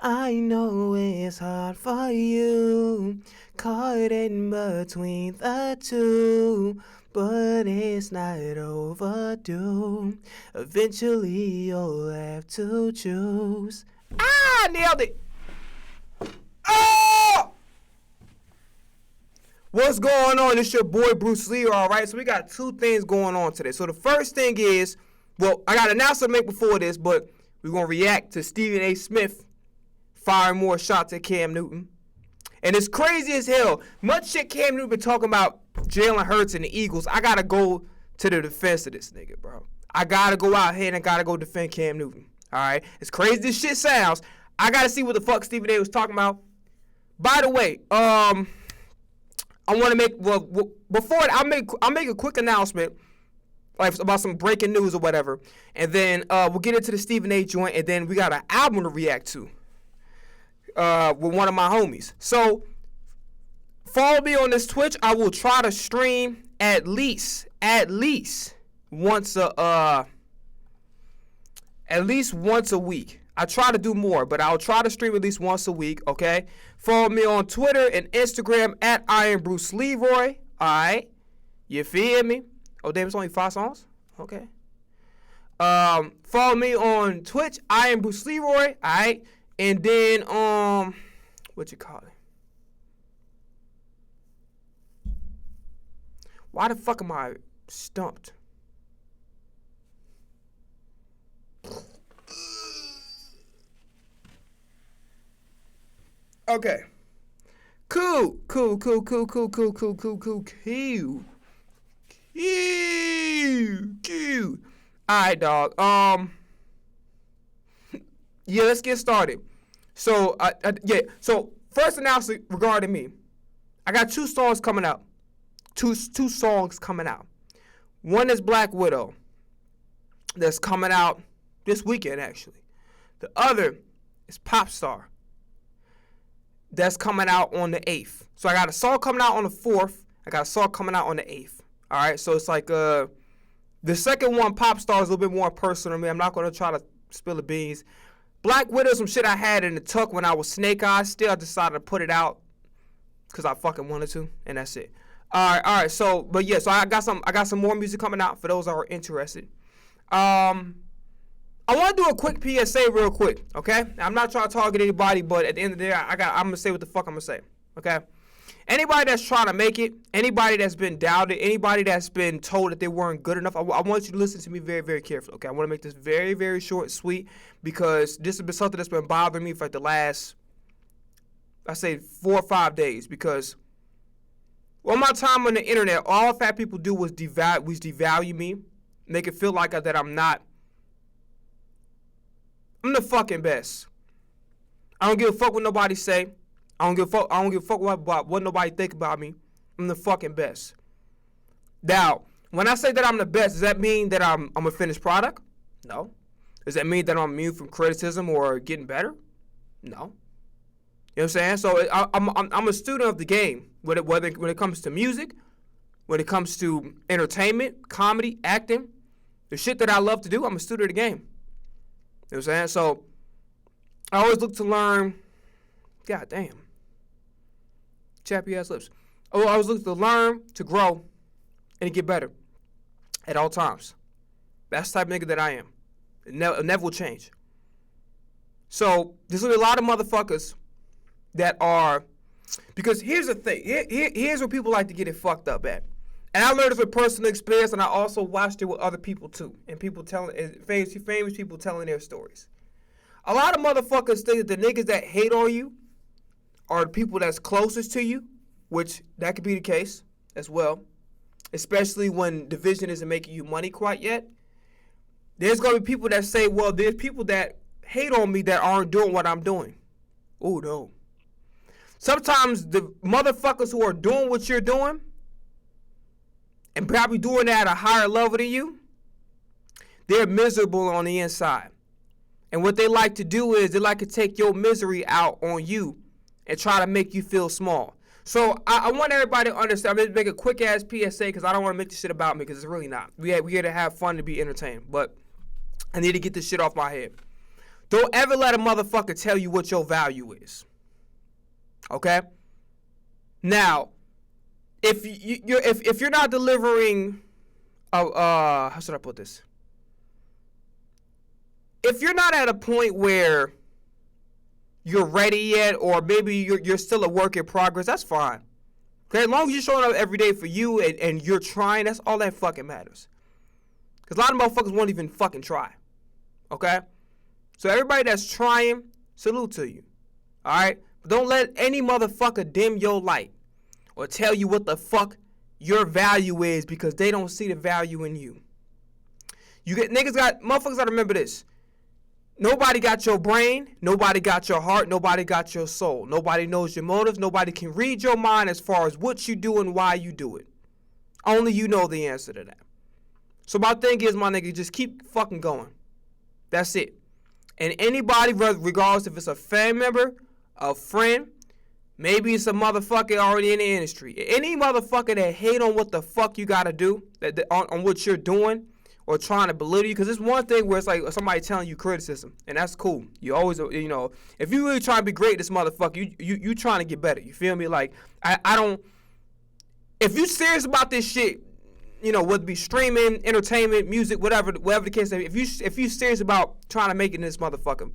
I know it's hard for you, caught in between the two, but it's not overdue. Eventually you'll have to choose. Ah, nailed it. Oh! What's going on? It's your boy Bruce Lee, alright? So we got two things going on today. So the first thing is, well, I got an announcement to make before this, but we're going to react to Stephen A. Smith firing more shots at Cam Newton. And it's crazy as hell. Much shit Cam Newton been talking about Jalen Hurts and the Eagles. I got to go to the defense of this nigga, bro. I got to go out here and I got to go defend Cam Newton. Alright? As crazy as this shit sounds, I got to see what the fuck Stephen A. was talking about. By the way, I want to make, well, before I'll make a quick announcement, like about some breaking news or whatever, and then we'll get into the Stephen A. joint, and then we got an album to react to with one of my homies. So follow me on this Twitch. I will try to stream at least once a week. I try to do more, but I'll try to stream at least once a week, okay? Follow me on Twitter and Instagram at I am Bruce Leroy, alright? You feel me? Oh, damn, it's only 5 songs? Okay. Follow me on Twitch, I am Bruce Leroy, alright? And then, what you call it? Why the fuck am I stumped? Okay. Cool. Alright, dog. Yeah, let's get started. So, So, first announcement regarding me. I got 2 songs coming out. Two songs coming out. One is Black Widow. That's coming out this weekend, actually. The other is Pop Star. That's coming out on the 8th. So I got a song coming out on the 4th. I got a song coming out on the 8th. All right, so it's like the second one, Pop Star, is a little bit more personal to me. I'm not going to try to spill the beans. Black Widow, some shit I had in the tuck when I was Snake Eyes. Still, I decided to put it out because I fucking wanted to, and that's it. All right. So, but yeah, so I got some more music coming out for those that are interested. I want to do a quick PSA real quick, okay? I'm not trying to target anybody, but at the end of the day, I'm going to say what the fuck I'm going to say, okay? Anybody that's trying to make it, anybody that's been doubted, anybody that's been told that they weren't good enough, I want you to listen to me very, very carefully, okay? I want to make this very, very short and sweet because this has been something that's been bothering me for like the last, I say, 4 or 5 days because all my time on the internet, all fat people do was devalue me, make it feel like that I'm the fucking best. I don't give a fuck what nobody say. I don't give a fuck about what nobody think about me. I'm the fucking best. Now, when I say that I'm the best, does that mean that I'm a finished product? No. Does that mean that I'm immune from criticism or getting better? No. You know what I'm saying? So I'm a student of the game. Whether when it comes to music, when it comes to entertainment, comedy, acting, the shit that I love to do, I'm a student of the game. You know what I'm saying? So, I always look to learn. God damn. Chappy ass lips. I always look to learn, to grow, and to get better. At all times. That's the type of nigga that I am. It never will change. So, there's going to be a lot of motherfuckers that are. Because here's the thing. Here's where people like to get it fucked up at. And I learned this with personal experience, and I also watched it with other people too, and famous people telling their stories. A lot of motherfuckers think that the niggas that hate on you are the people that's closest to you, which that could be the case as well, especially when division isn't making you money quite yet. There's gonna be people that say, well, there's people that hate on me that aren't doing what I'm doing. Oh no. Sometimes the motherfuckers who are doing what you're doing and probably doing that at a higher level than you, they're miserable on the inside. And what they like to do is they like to take your misery out on you and try to make you feel small. So I want everybody to understand. I'm going to make a quick-ass PSA because I don't want to make this shit about me because it's really not. We here to have fun, to be entertained. But I need to get this shit off my head. Don't ever let a motherfucker tell you what your value is. Okay? Now, if you're not delivering, how should I put this? If you're not at a point where you're ready yet, or maybe you're still a work in progress, that's fine. Okay, as long as you're showing up every day for you and you're trying, that's all that fucking matters. Because a lot of motherfuckers won't even fucking try. Okay? So everybody that's trying, salute to you. Alright? But don't let any motherfucker dim your light or tell you what the fuck your value is because they don't see the value in you. Motherfuckers gotta remember this. Nobody got your brain, nobody got your heart, nobody got your soul. Nobody knows your motives, nobody can read your mind as far as what you do and why you do it. Only you know the answer to that. So my thing is, my nigga, just keep fucking going. That's it. And anybody, regardless if it's a family member, a friend, maybe it's a motherfucker already in the industry. Any motherfucker that hate on what the fuck you gotta do, on what you're doing, or trying to belittle you, because it's one thing where it's like somebody telling you criticism, and that's cool. You always, if you really trying to be great, this motherfucker, you trying to get better. You feel me? Like, I don't, if you serious about this shit, whether it be streaming, entertainment, music, whatever the case may be, if you serious about trying to make it in this motherfucker,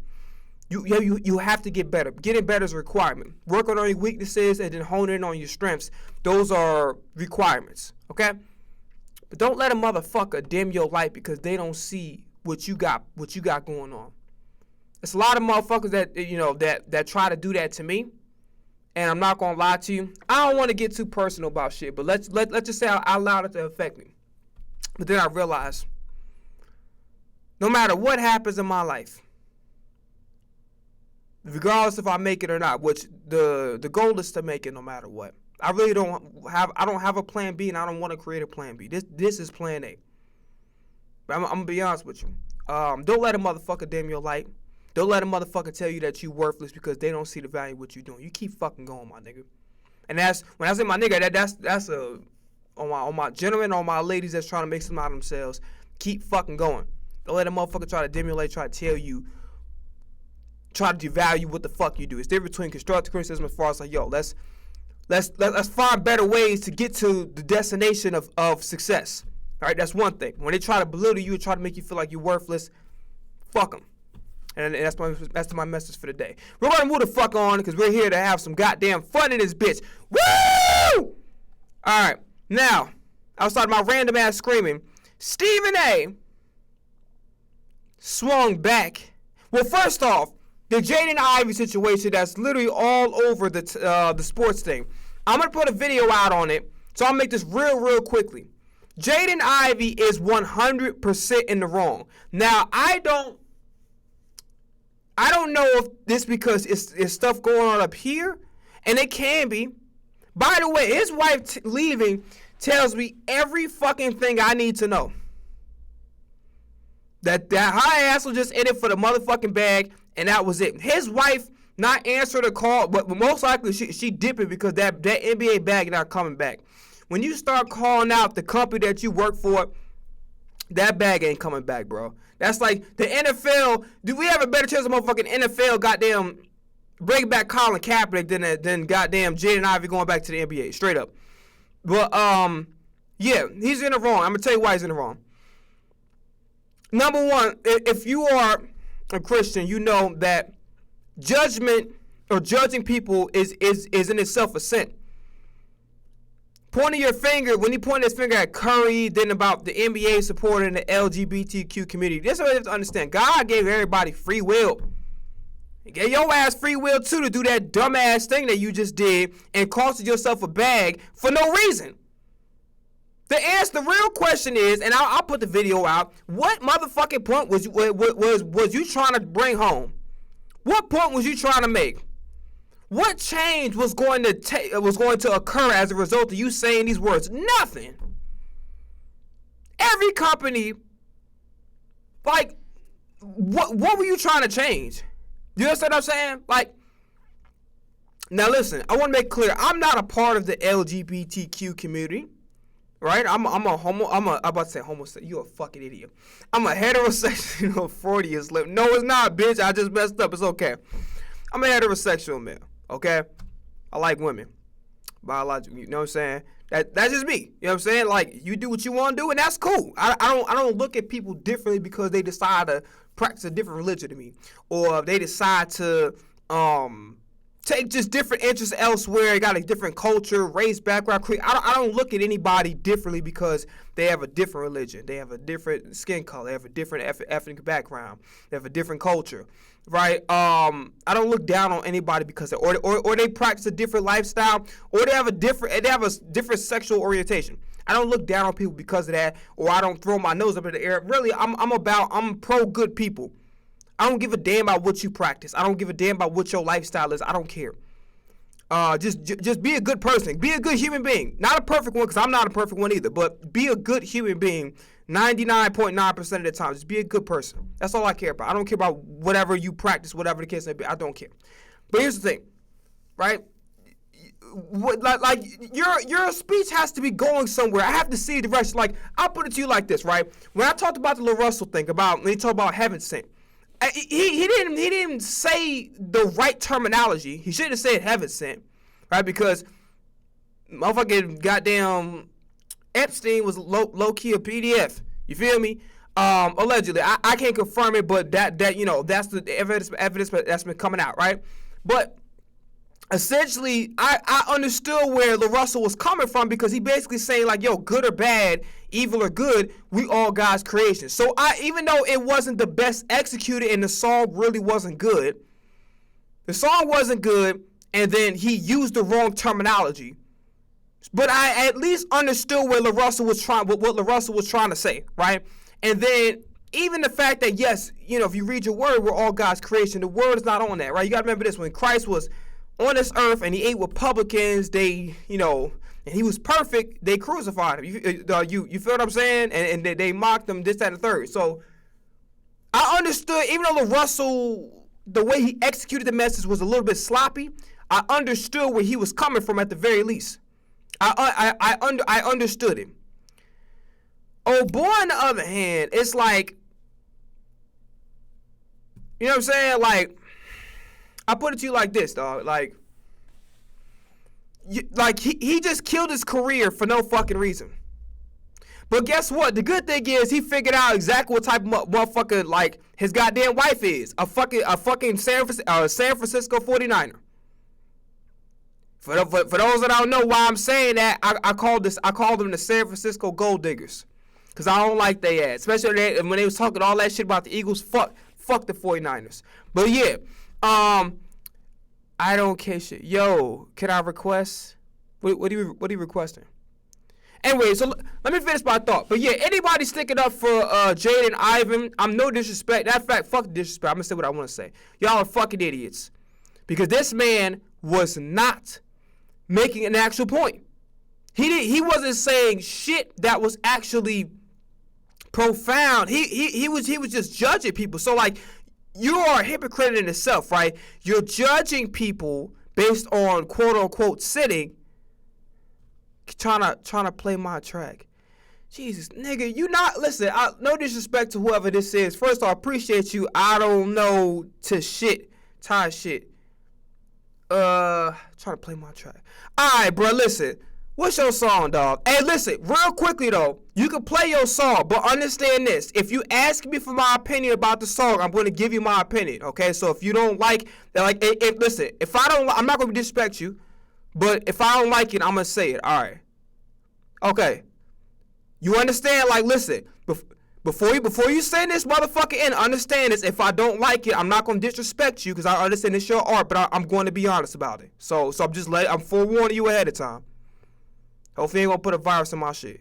you have to get better. Getting better is a requirement. Work on your weaknesses and then hone in on your strengths. Those are requirements, okay? But don't let a motherfucker dim your light because they don't see what you got going on. There's a lot of motherfuckers that try to do that to me, and I'm not gonna lie to you. I don't want to get too personal about shit, but let's just say I allowed it to affect me. But then I realized, no matter what happens in my life, regardless if I make it or not, which the goal is to make it no matter what. I really don't have a plan B, and I don't want to create a plan B. This is plan A. But I'm gonna be honest with you. Don't let a motherfucker dim your light. Don't let a motherfucker tell you that you worthless because they don't see the value of what you're doing. You keep fucking going, my nigga. And that's when I say my nigga, that's on my gentlemen, on my ladies that's trying to make something out of themselves. Keep fucking going. Don't let a motherfucker try to dim your light, try to tell you, try to devalue what the fuck you do. It's different between constructive criticism as far as like, yo, let's find better ways to get to the destination of success. All right, that's one thing. When they try to belittle you and try to make you feel like you're worthless, fuck them. And that's my message for the day. We're going to move the fuck on because we're here to have some goddamn fun in this bitch. Woo! All right, now, outside of my random ass screaming, Stephen A. swung back. Well, first off, the Jaden Ivey situation that's literally all over the sports thing. I'm going to put a video out on it, so I'll make this real quickly. Jaden Ivey is 100% in the wrong. Now, I don't know if this because it's stuff going on up here, and it can be. By the way, his wife leaving tells me every fucking thing I need to know. That high ass was just in it for the motherfucking bag, and that was it. His wife not answering the call, but most likely she dipping because that NBA bag not coming back. When you start calling out the company that you work for, that bag ain't coming back, bro. That's like the NFL. Do we have a better chance of motherfucking NFL goddamn bringing back Colin Kaepernick than goddamn Jaden Ivey going back to the NBA? Straight up. But yeah, he's in the wrong. I'm gonna tell you why he's in the wrong. Number one, if you are a Christian, you know that judgment or judging people is in itself a sin. Pointing your finger, when he pointed his finger at Curry, then about the NBA supporting the LGBTQ community, this is what you have to understand. God gave everybody free will. He gave your ass free will too to do that dumbass thing that you just did and costed yourself a bag for no reason. The real question is, and I'll put the video out, what motherfucking point was you trying to bring home? What point was you trying to make? What change was going to occur as a result of you saying these words? Nothing. Every company, like, what were you trying to change? You understand what I'm saying? Like, now listen, I want to make clear, I'm not a part of the LGBTQ community. right? I'm about to say homosexual. You a fucking idiot. I'm a heterosexual Freudian slip. No, it's not, bitch. I just messed up. It's okay. I'm a heterosexual male. Okay, I like women, biologically. You know what I'm saying? That's just me. You know what I'm saying? Like, you do what you want to do, and that's cool. I don't look at people differently because they decide to practice a different religion to me, or they decide to take just different interests elsewhere. Got a different culture, race, background, creed. I don't look at anybody differently because they have a different religion. They have a different skin color. They have a different ethnic background. They have a different culture, right? I don't look down on anybody because or they practice a different lifestyle, or they have a different sexual orientation. I don't look down on people because of that, or I don't throw my nose up in the air. Really, I'm pro good people. I don't give a damn about what you practice. I don't give a damn about what your lifestyle is. I don't care. Just be a good person. Be a good human being. Not a perfect one, because I'm not a perfect one either. But be a good human being 99.9% of the time. Just be a good person. That's all I care about. I don't care about whatever you practice, whatever the case may be. I don't care. But here's the thing, right? Like your speech has to be going somewhere. I have to see the direction. Like, I'll put it to you like this, right? When I talked about the Lil Russell thing, when he talked about heaven sent, he didn't say the right terminology. He should have said heaven sent, right? Because motherfucking goddamn Epstein was low key a PDF. You feel me? Allegedly, I can't confirm it, but that that's the evidence that's been coming out, right? But essentially, I understood where Lil Russell was coming from, because he basically saying like, yo, good or bad, evil or good, we all God's creation. So even though it wasn't the best executed and the song really wasn't good, and then he used the wrong terminology. But I at least understood where Lil Russell was what Lil Russell was trying to say, right? And then even the fact that, yes, if you read your word, we're all God's creation. The word is not on that, right? You got to remember this. When Christ was on this earth and he ate with publicans, and he was perfect, they crucified him. You feel what I'm saying? And they mocked him, this, that, and the third. So I understood, even though Lil Russell, the way he executed the message was a little bit sloppy, I understood where he was coming from at the very least. I understood him. Oh boy, on the other hand, it's like, you know what I'm saying? Like, I put it to you like this, dog. Like he just killed his career for no fucking reason. But guess what? The good thing is he figured out exactly what type of motherfucker like his goddamn wife is. A fucking San Francisco 49er. For those that don't know why I'm saying that, I called them the San Francisco Gold Diggers. Because I don't like they ass. Especially when they was talking all that shit about the Eagles. Fuck the 49ers. But yeah. I don't care shit. Yo, can I request? What are you requesting? Anyway, so let me finish my thought. But yeah, anybody sticking up for Jade and Ivan, I'm no disrespect. That fact, fuck the disrespect. I'm gonna say what I want to say. Y'all are fucking idiots. Because this man was not making an actual point. He wasn't saying shit that was actually profound. He was just judging people. So like, you are a hypocrite in itself, right? You're judging people based on quote unquote sitting, trying to play my track. Jesus, nigga, you not listen. No disrespect to whoever this is. First, I appreciate you. I don't know to shit, Ty shit. Trying to play my track. All right, bro. Listen. What's your song, dog? Hey, listen, real quickly, though. You can play your song, but understand this. If you ask me for my opinion about the song, I'm going to give you my opinion, okay? So if you don't listen, if I don't, I'm not going to disrespect you, but if I don't like it, I'm going to say it, all right? Okay. You understand? Like, listen, before you send this motherfucker in, understand this. If I don't like it, I'm not going to disrespect you because I understand it's your art, but I'm going to be honest about it. So I'm forewarning you ahead of time. Hopefully, you ain't gonna put a virus in my shit.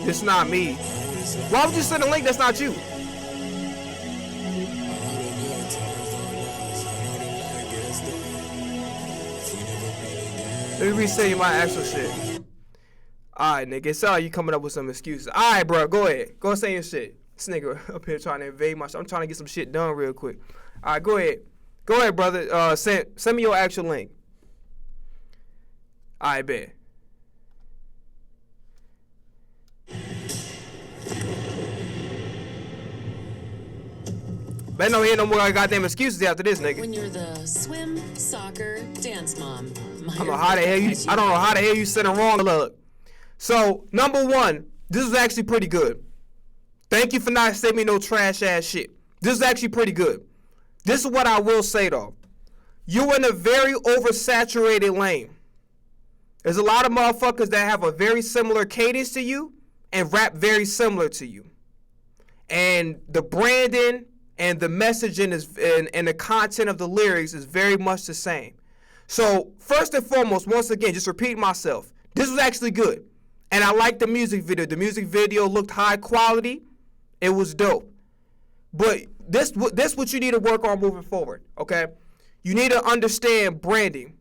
This not me. Why would you send a link that's not you? Let me resend you my actual shit. Alright, nigga. It sound like you coming up with some excuses. Alright, bro. Go ahead. Go say your shit. This nigga up here trying to invade my shit. I'm trying to get some shit done real quick. Alright, go ahead. Go ahead, brother. Send me your actual link. Alright, bet. Better not hear no more goddamn excuses after this, nigga. When you're the swim, soccer, dance mom. I don't know how the hell you said it wrong. Look. So, number one, this is actually pretty good. Thank you for not sending me no trash ass shit. This is actually pretty good. This is what I will say though. You're in a very oversaturated lane. There's a lot of motherfuckers that have a very similar cadence to you and rap very similar to you. And the branding and the messaging is and the content of the lyrics is very much the same. So, first and foremost, once again, just repeat myself. This was actually good. And I liked the music video. The music video looked high quality. It was dope. But this what you need to work on moving forward, okay? You need to understand branding.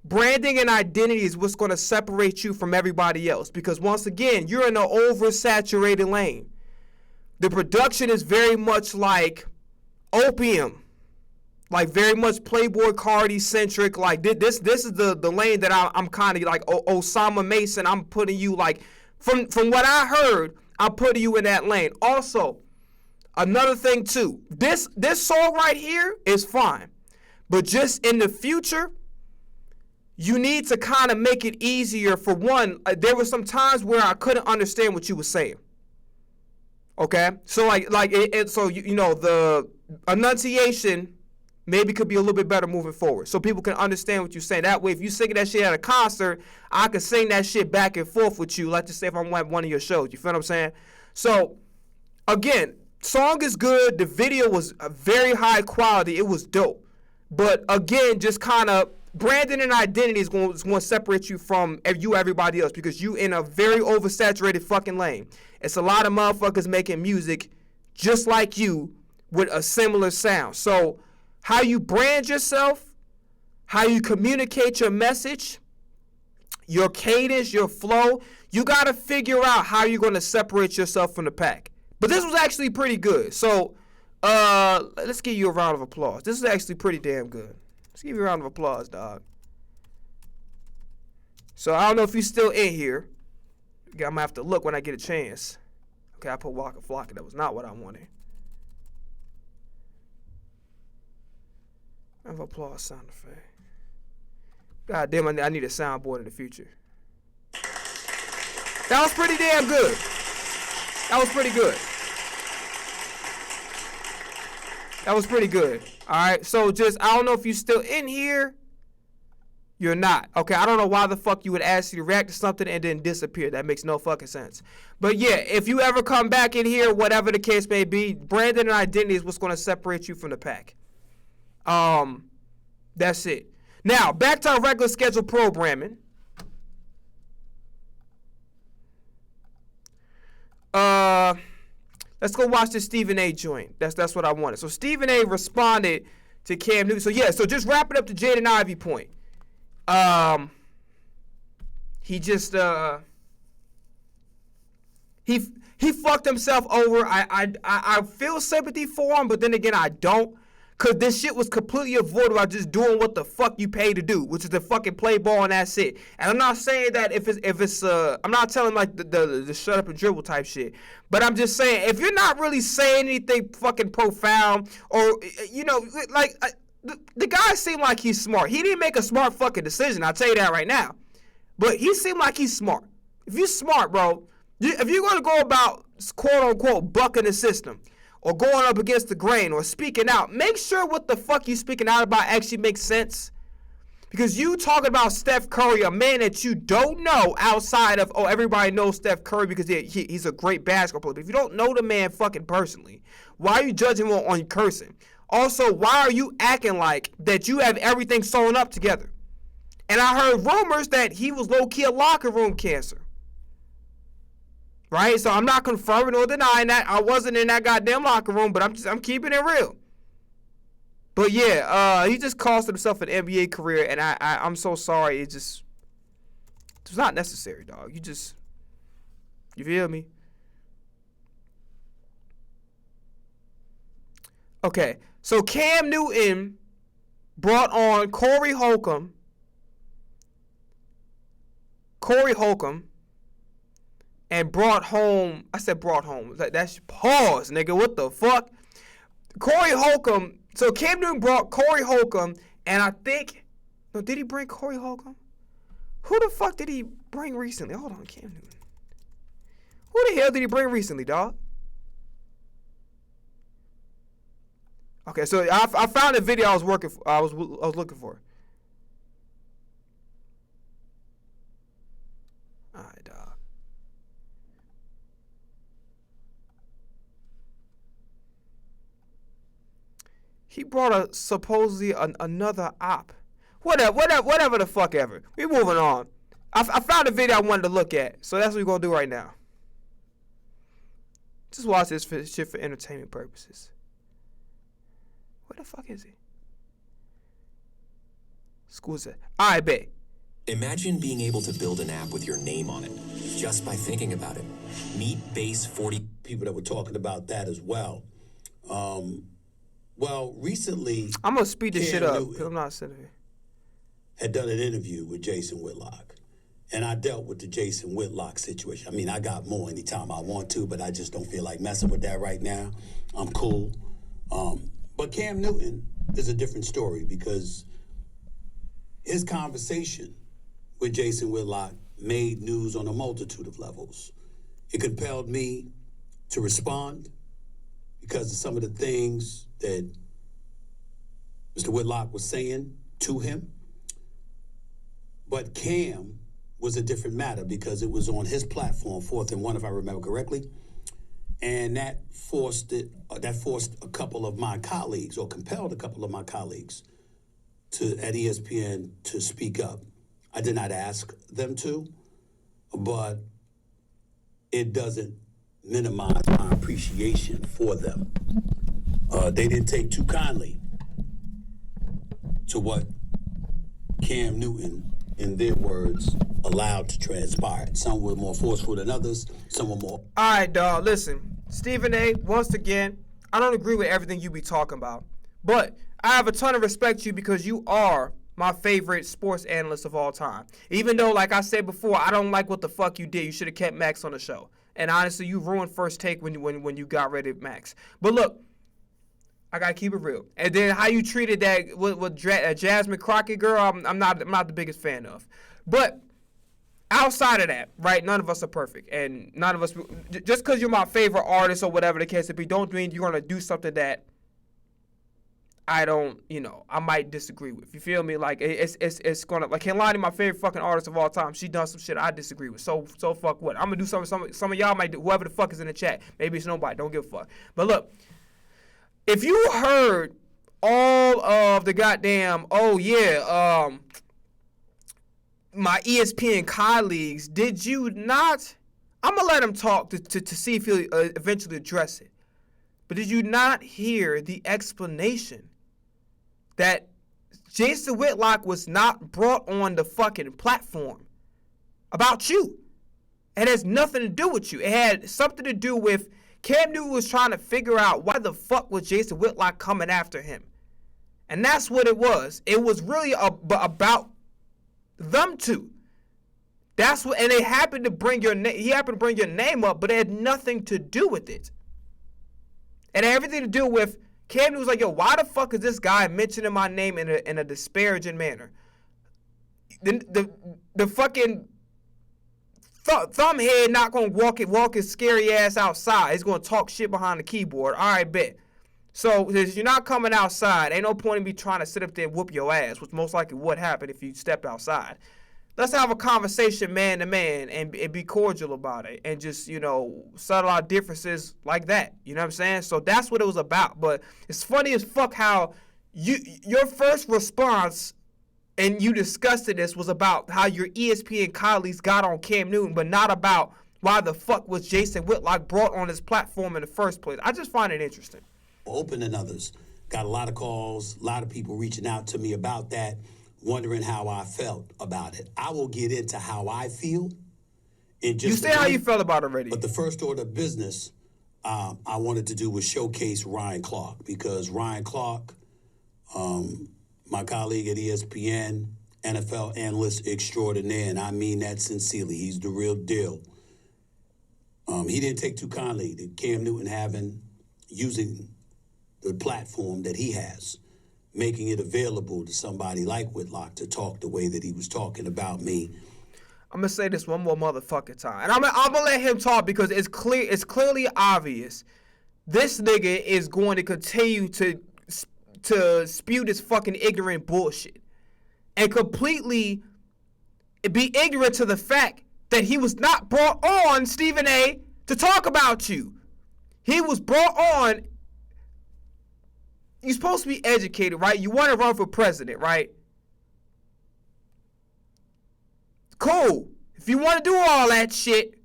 Branding and identity is what's going to separate you from everybody else. Because once again, you're in an oversaturated lane. The production is very much like opium. Like very much Playboy Cardi centric. Like this is the lane that I'm kind of like Osama Mason. I'm putting you like from what I heard, I'm putting you in that lane. Also, another thing too. This song right here is fine. But just in the future, you need to kind of make it easier. For one, there were some times where I couldn't understand what you were saying. Okay, so so you know the enunciation maybe could be a little bit better moving forward, so people can understand what you're saying. That way, if you singing that shit at a concert, I can sing that shit back and forth with you. Let's just say if I'm at one of your shows, you feel what I'm saying? So again, song is good. The video was very high quality. It was dope, but again, just kind of branding and identity is going to separate you from everybody else because you in a very oversaturated fucking lane. It's a lot of motherfuckers making music just like you with a similar sound. So how you brand yourself, how you communicate your message, your cadence, your flow, you got to figure out how you're going to separate yourself from the pack. But this was actually pretty good. So let's give you a round of applause. This is actually pretty damn good. Let's give you a round of applause, dog. So I don't know if you're still in here. Okay, I'm going to have to look when I get a chance. Okay, I put Waka Flocka. That was not what I wanted. I have applause sound effect. God damn, I need a soundboard in the future. That was pretty damn good. That was pretty good. That was pretty good. All right, so just, I don't know if you're still in here. You're not. Okay, I don't know why the fuck you would ask you to react to something and then disappear. That makes no fucking sense. But yeah, if you ever come back in here, whatever the case may be, branding and identity is what's going to separate you from the pack. That's it. Now, back to our regular scheduled programming. Let's go watch this Stephen A. joint. That's what I wanted. So Stephen A. responded to Cam Newton. So yeah, so just wrapping up the Jaden Ivey point. He just he fucked himself over. I feel sympathy for him, but then again I don't. Cause this shit was completely avoidable by just doing what the fuck you pay to do, which is to fucking play ball and that's it. And I'm not saying that if it's I'm not telling like the shut up and dribble type shit. But I'm just saying if you're not really saying anything fucking profound or you know like the guy seemed like he's smart. He didn't make a smart fucking decision. I'll tell you that right now. But he seemed like he's smart. If you're smart, bro, if you're gonna go about quote unquote bucking the system, or going up against the grain, or speaking out, make sure what the fuck you speaking out about actually makes sense. Because you talking about Steph Curry, a man that you don't know outside of, oh, everybody knows Steph Curry because he's a great basketball player. But if you don't know the man fucking personally, why are you judging him on cursing? Also, why are you acting like that you have everything sewn up together? And I heard rumors that he was low-key a locker room cancer. Right? So I'm not confirming or denying that. I wasn't in that goddamn locker room, but I'm keeping it real. But yeah, he just cost himself an NBA career, and I'm so sorry. It just It's not necessary, dog. You feel me? Okay, so Cam Newton brought on Corey Holcomb, and brought home. That's pause, nigga. What the fuck? Corey Holcomb. So Cam Newton brought Corey Holcomb, and I think, no, did he bring Corey Holcomb? Who the fuck did he bring recently? Hold on, Cam Newton. Who the hell did he bring recently, dog? Okay, so I found the video I was looking for. All right, dog. He brought supposedly another op. Whatever the fuck ever. We moving on. I found a video I wanted to look at, so that's what we're gonna do right now. Just watch this shit for entertainment purposes. Where the fuck is he? School's at. I bet. Imagine being able to build an app with your name on it, just by thinking about it. Meet Base 40. People that were talking about that as well. Well, recently, I'm gonna speed this shit up because I'm not sitting here. Had done an interview with Jason Whitlock, and I dealt with the Jason Whitlock situation. I mean, I got more anytime I want to, but I just don't feel like messing with that right now. I'm cool. But Cam Newton is a different story because his conversation with Jason Whitlock made news on a multitude of levels. It compelled me to respond because of some of the things that Mr. Whitlock was saying to him. But Cam was a different matter because it was on his platform, 4th and 1, if I remember correctly. And that forced a couple of my colleagues, or compelled a couple of my colleagues at ESPN to speak up. I did not ask them to, but it doesn't minimize my appreciation for them. They didn't take too kindly to what Cam Newton, in their words, allowed to transpire. Some were more forceful than others. Some were more. All right, dog. Listen, Stephen A. Once again, I don't agree with everything you be talking about, but I have a ton of respect to you because you are my favorite sports analyst of all time. Even though, like I said before, I don't like what the fuck you did. You should have kept Max on the show. And honestly, you ruined First Take when you got rid of Max. But look, I gotta keep it real. And then how you treated that with Jasmine Crockett girl, I'm not the biggest fan of. But outside of that, right? None of us are perfect, and none of us. Just because you're my favorite artist or whatever the case may be, don't mean you're gonna do something that I don't, I might disagree with. You feel me? Like it's gonna, like Kehlani, my favorite fucking artist of all time. She done some shit I disagree with. So fuck what? I'm gonna do something. Some of y'all might do. Whoever the fuck is in the chat, maybe it's nobody. Don't give a fuck. But look. If you heard all of the goddamn, my ESPN colleagues, did you not? I'm going to let him talk to see if he'll eventually address it. But did you not hear the explanation that Jason Whitlock was not brought on the fucking platform about you? It has nothing to do with you. It had something to do with Cam Newton was trying to figure out why the fuck was Jason Whitlock coming after him. And that's what it was. It was really about them two. That's what, and they happened to bring your name. He happened to bring your name up, but it had nothing to do with it. It had everything to do with Cam Newton was like, yo, why the fuck is this guy mentioning my name in a disparaging manner? The fucking thumbhead not gonna walk his scary ass outside. He's gonna talk shit behind the keyboard. All right, bet. So since you're not coming outside, ain't no point in me trying to sit up there and whoop your ass, which most likely would happen if you stepped outside. Let's have a conversation man to man and be cordial about it and just, settle our differences like that. You know what I'm saying? So that's what it was about. But it's funny as fuck how your first response, and you discussed this, was about how your ESPN colleagues got on Cam Newton, but not about why the fuck was Jason Whitlock brought on his platform in the first place. I just find it interesting. Open than others. Got a lot of calls, a lot of people reaching out to me about that. wondering how I felt about it. I will get into how I feel in just You say how you felt about it already. But the first order of business I wanted to do was showcase Ryan Clark, because Ryan Clark, my colleague at ESPN, NFL analyst extraordinaire, and I mean that sincerely. He's the real deal. He didn't take too kindly to Cam Newton using the platform that he has, making it available to somebody like Whitlock to talk the way that he was talking about me. I'm gonna say this one more motherfucking time, and I'm gonna let him talk because it's clearly obvious this nigga is going to continue to spew this fucking ignorant bullshit and completely be ignorant to the fact that he was not brought on, Stephen A., to talk about you. He was brought on. You're supposed to be educated, right? You want to run for president, right? Cool. If you want to do all that shit,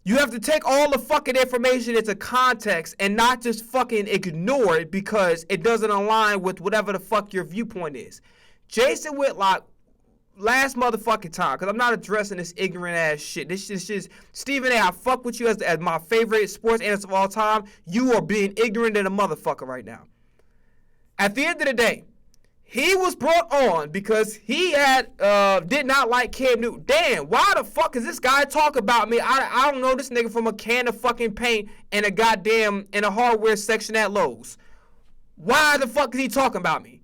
you have to take all the fucking information into context and not just fucking ignore it because it doesn't align with whatever the fuck your viewpoint is. Jason Whitlock, last motherfucking time, because I'm not addressing this ignorant ass shit. This is just, Stephen A., I fuck with you as my favorite sports analyst of all time. You are being ignorant than a motherfucker right now. At the end of the day, he was brought on because he did not like Cam Newton. Damn, why the fuck is this guy talking about me? I don't know this nigga from a can of fucking paint and a hardware section at Lowe's. Why the fuck is he talking about me?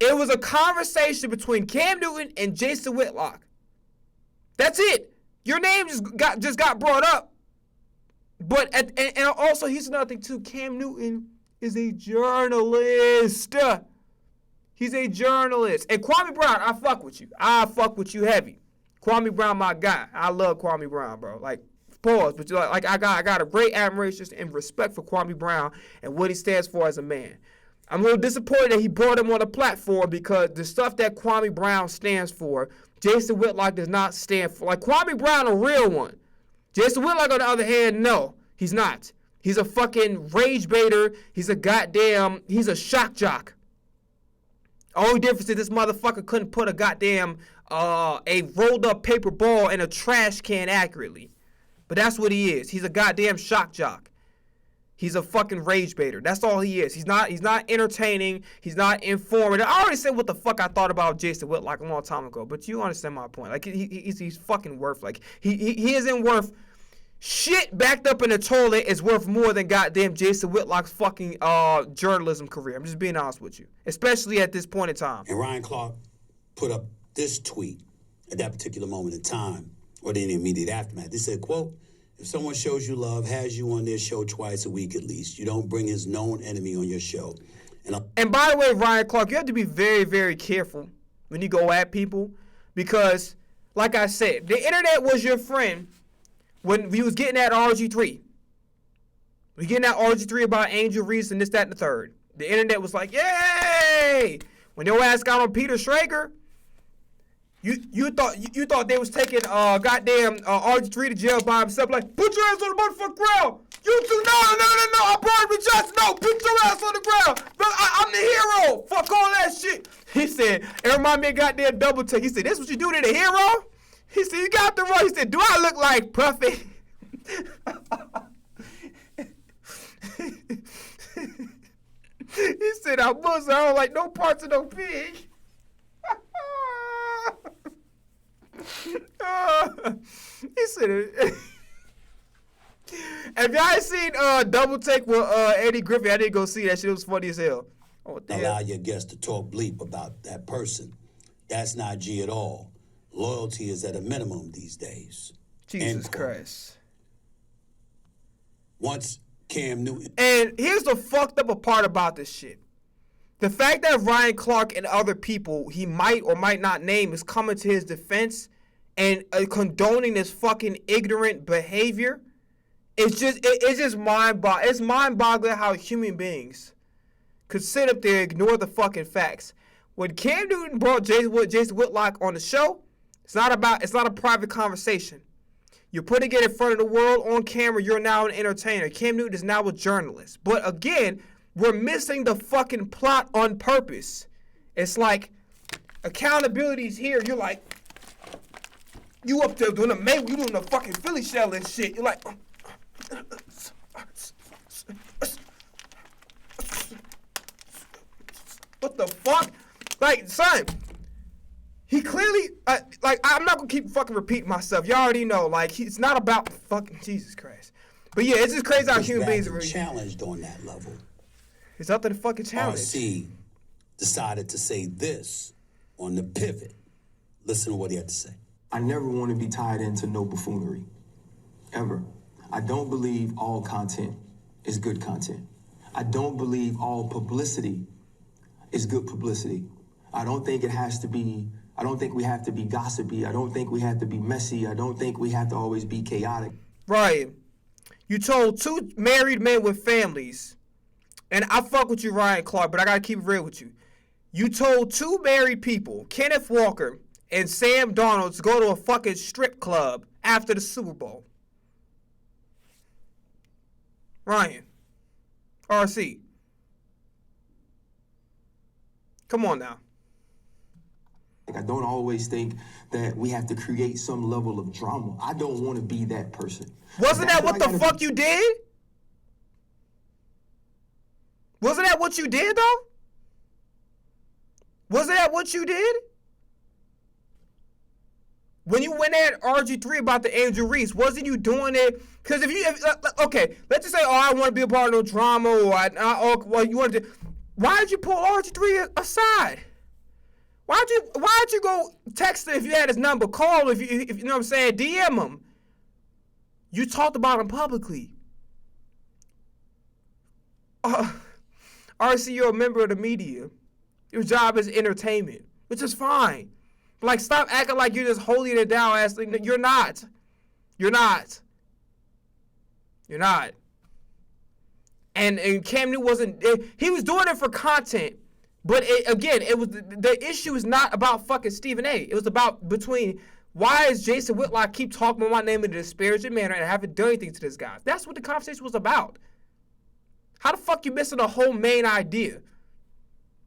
It was a conversation between Cam Newton and Jason Whitlock. That's it. Your name just got brought up. But and also here's another thing too. Cam Newton is a journalist. He's a journalist. And Kwame Brown, I fuck with you. I fuck with you heavy. Kwame Brown, my guy. I love Kwame Brown, bro. Like, pause. But like I got a great admiration and respect for Kwame Brown and what he stands for as a man. I'm a little disappointed that he brought him on the platform because the stuff that Kwame Brown stands for, Jason Whitlock does not stand for. Like, Kwame Brown, a real one. Jason Whitlock, on the other hand, no, he's not. He's a fucking rage baiter. He's a shock jock. Only difference is this motherfucker couldn't put a goddamn, a rolled up paper ball in a trash can accurately. But that's what he is. He's a goddamn shock jock. He's a fucking rage baiter. That's all he is. He's not entertaining. He's not informative. I already said what the fuck I thought about Jason Whitlock a long time ago, but you understand my point. Like, he's fucking worth, like, he isn't worth shit backed up in the toilet is worth more than goddamn Jason Whitlock's fucking journalism career. I'm just being honest with you, especially at this point in time. And Ryan Clark put up this tweet at that particular moment in time, or the immediate aftermath. They said, quote, "If someone shows you love, has you on their show twice a week at least, you don't bring his known enemy on your show." And by the way, Ryan Clark, you have to be very, very careful when you go at people because, like I said, the internet was your friend when we was getting at RG3. We getting at RG3 about Angel Reese and this, that, and the third. The internet was like, yay! When your ass got on Peter Schrager, you thought they was taking goddamn RG3 to jail by himself. Like, put your ass on the motherfucking ground. You two, no, I brought him just no. Put your ass on the ground. I'm the hero. Fuck all that shit. He said, it reminded me of goddamn Double Take. He said, this what you do to the hero? He said, you got the right. He said, do I look like Puffy? He said, I don't like no parts of no pig. He said, if y'all ain't seen Double Take with Eddie Griffin, I didn't go see that shit. It was funny as hell. Oh, damn. Allow your guests to talk bleep about that person. That's not G at all. Loyalty is at a minimum these days. Jesus Christ. Once Cam Newton. And here's the fucked up part about this shit. The fact that Ryan Clark and other people he might or might not name is coming to his defense and condoning this fucking ignorant behavior, it's just mind-boggling how human beings could sit up there and ignore the fucking facts. When Cam Newton brought Jason Whitlock on the show, it's not a private conversation. You're putting it in front of the world on camera. You're now an entertainer. Cam Newton is now a journalist. But again, we're missing the fucking plot on purpose. It's like Accountability is here. You're like, you up there doing you doing the fucking Philly shell and shit. You're like, what the fuck? Like, son, he clearly, I'm not gonna keep fucking repeating myself. Y'all already know, like, it's not about fucking Jesus Christ. But yeah, it's just crazy how human beings are really challenged on that level. It's up to the fucking challenge. RC decided to say this on the pivot. Listen to what he had to say. I never want to be tied into no buffoonery, ever. I don't believe all content is good content. I don't believe all publicity is good publicity. I don't think we have to be gossipy. I don't think we have to be messy. I don't think we have to always be chaotic. Ryan, you told 2 married men with families, and I fuck with you, Ryan Clark, but I gotta keep it real with you. You told 2 married people, Kenneth Walker and Sam Darnold, to go to a fucking strip club after the Super Bowl. Ryan, RC, come on now. I don't always think that we have to create some level of drama. I don't want to be that person. Wasn't that what the fuck you did? Wasn't that what you did, though? Wasn't that what you did? When you went at RG3 about the Angel Reese, wasn't you doing it? Because okay, let's just say, I want to be a part of no drama, or you wanted to. Why did you pull RG3 aside? Why'd you go text him if you had his number? Call if you know what I'm saying, DM him. You talked about him publicly. RC, you're a member of the media. Your job is entertainment, which is fine. But like, stop acting like you're just holding it down. You're not. You're not. You're not. And Cam Newton wasn't. He was doing it for content. But it was the issue is not about fucking Stephen A. It was about between why is Jason Whitlock keep talking about my name in a disparaging manner and I haven't done anything to this guy. That's what the conversation was about. How the fuck you missing the whole main idea?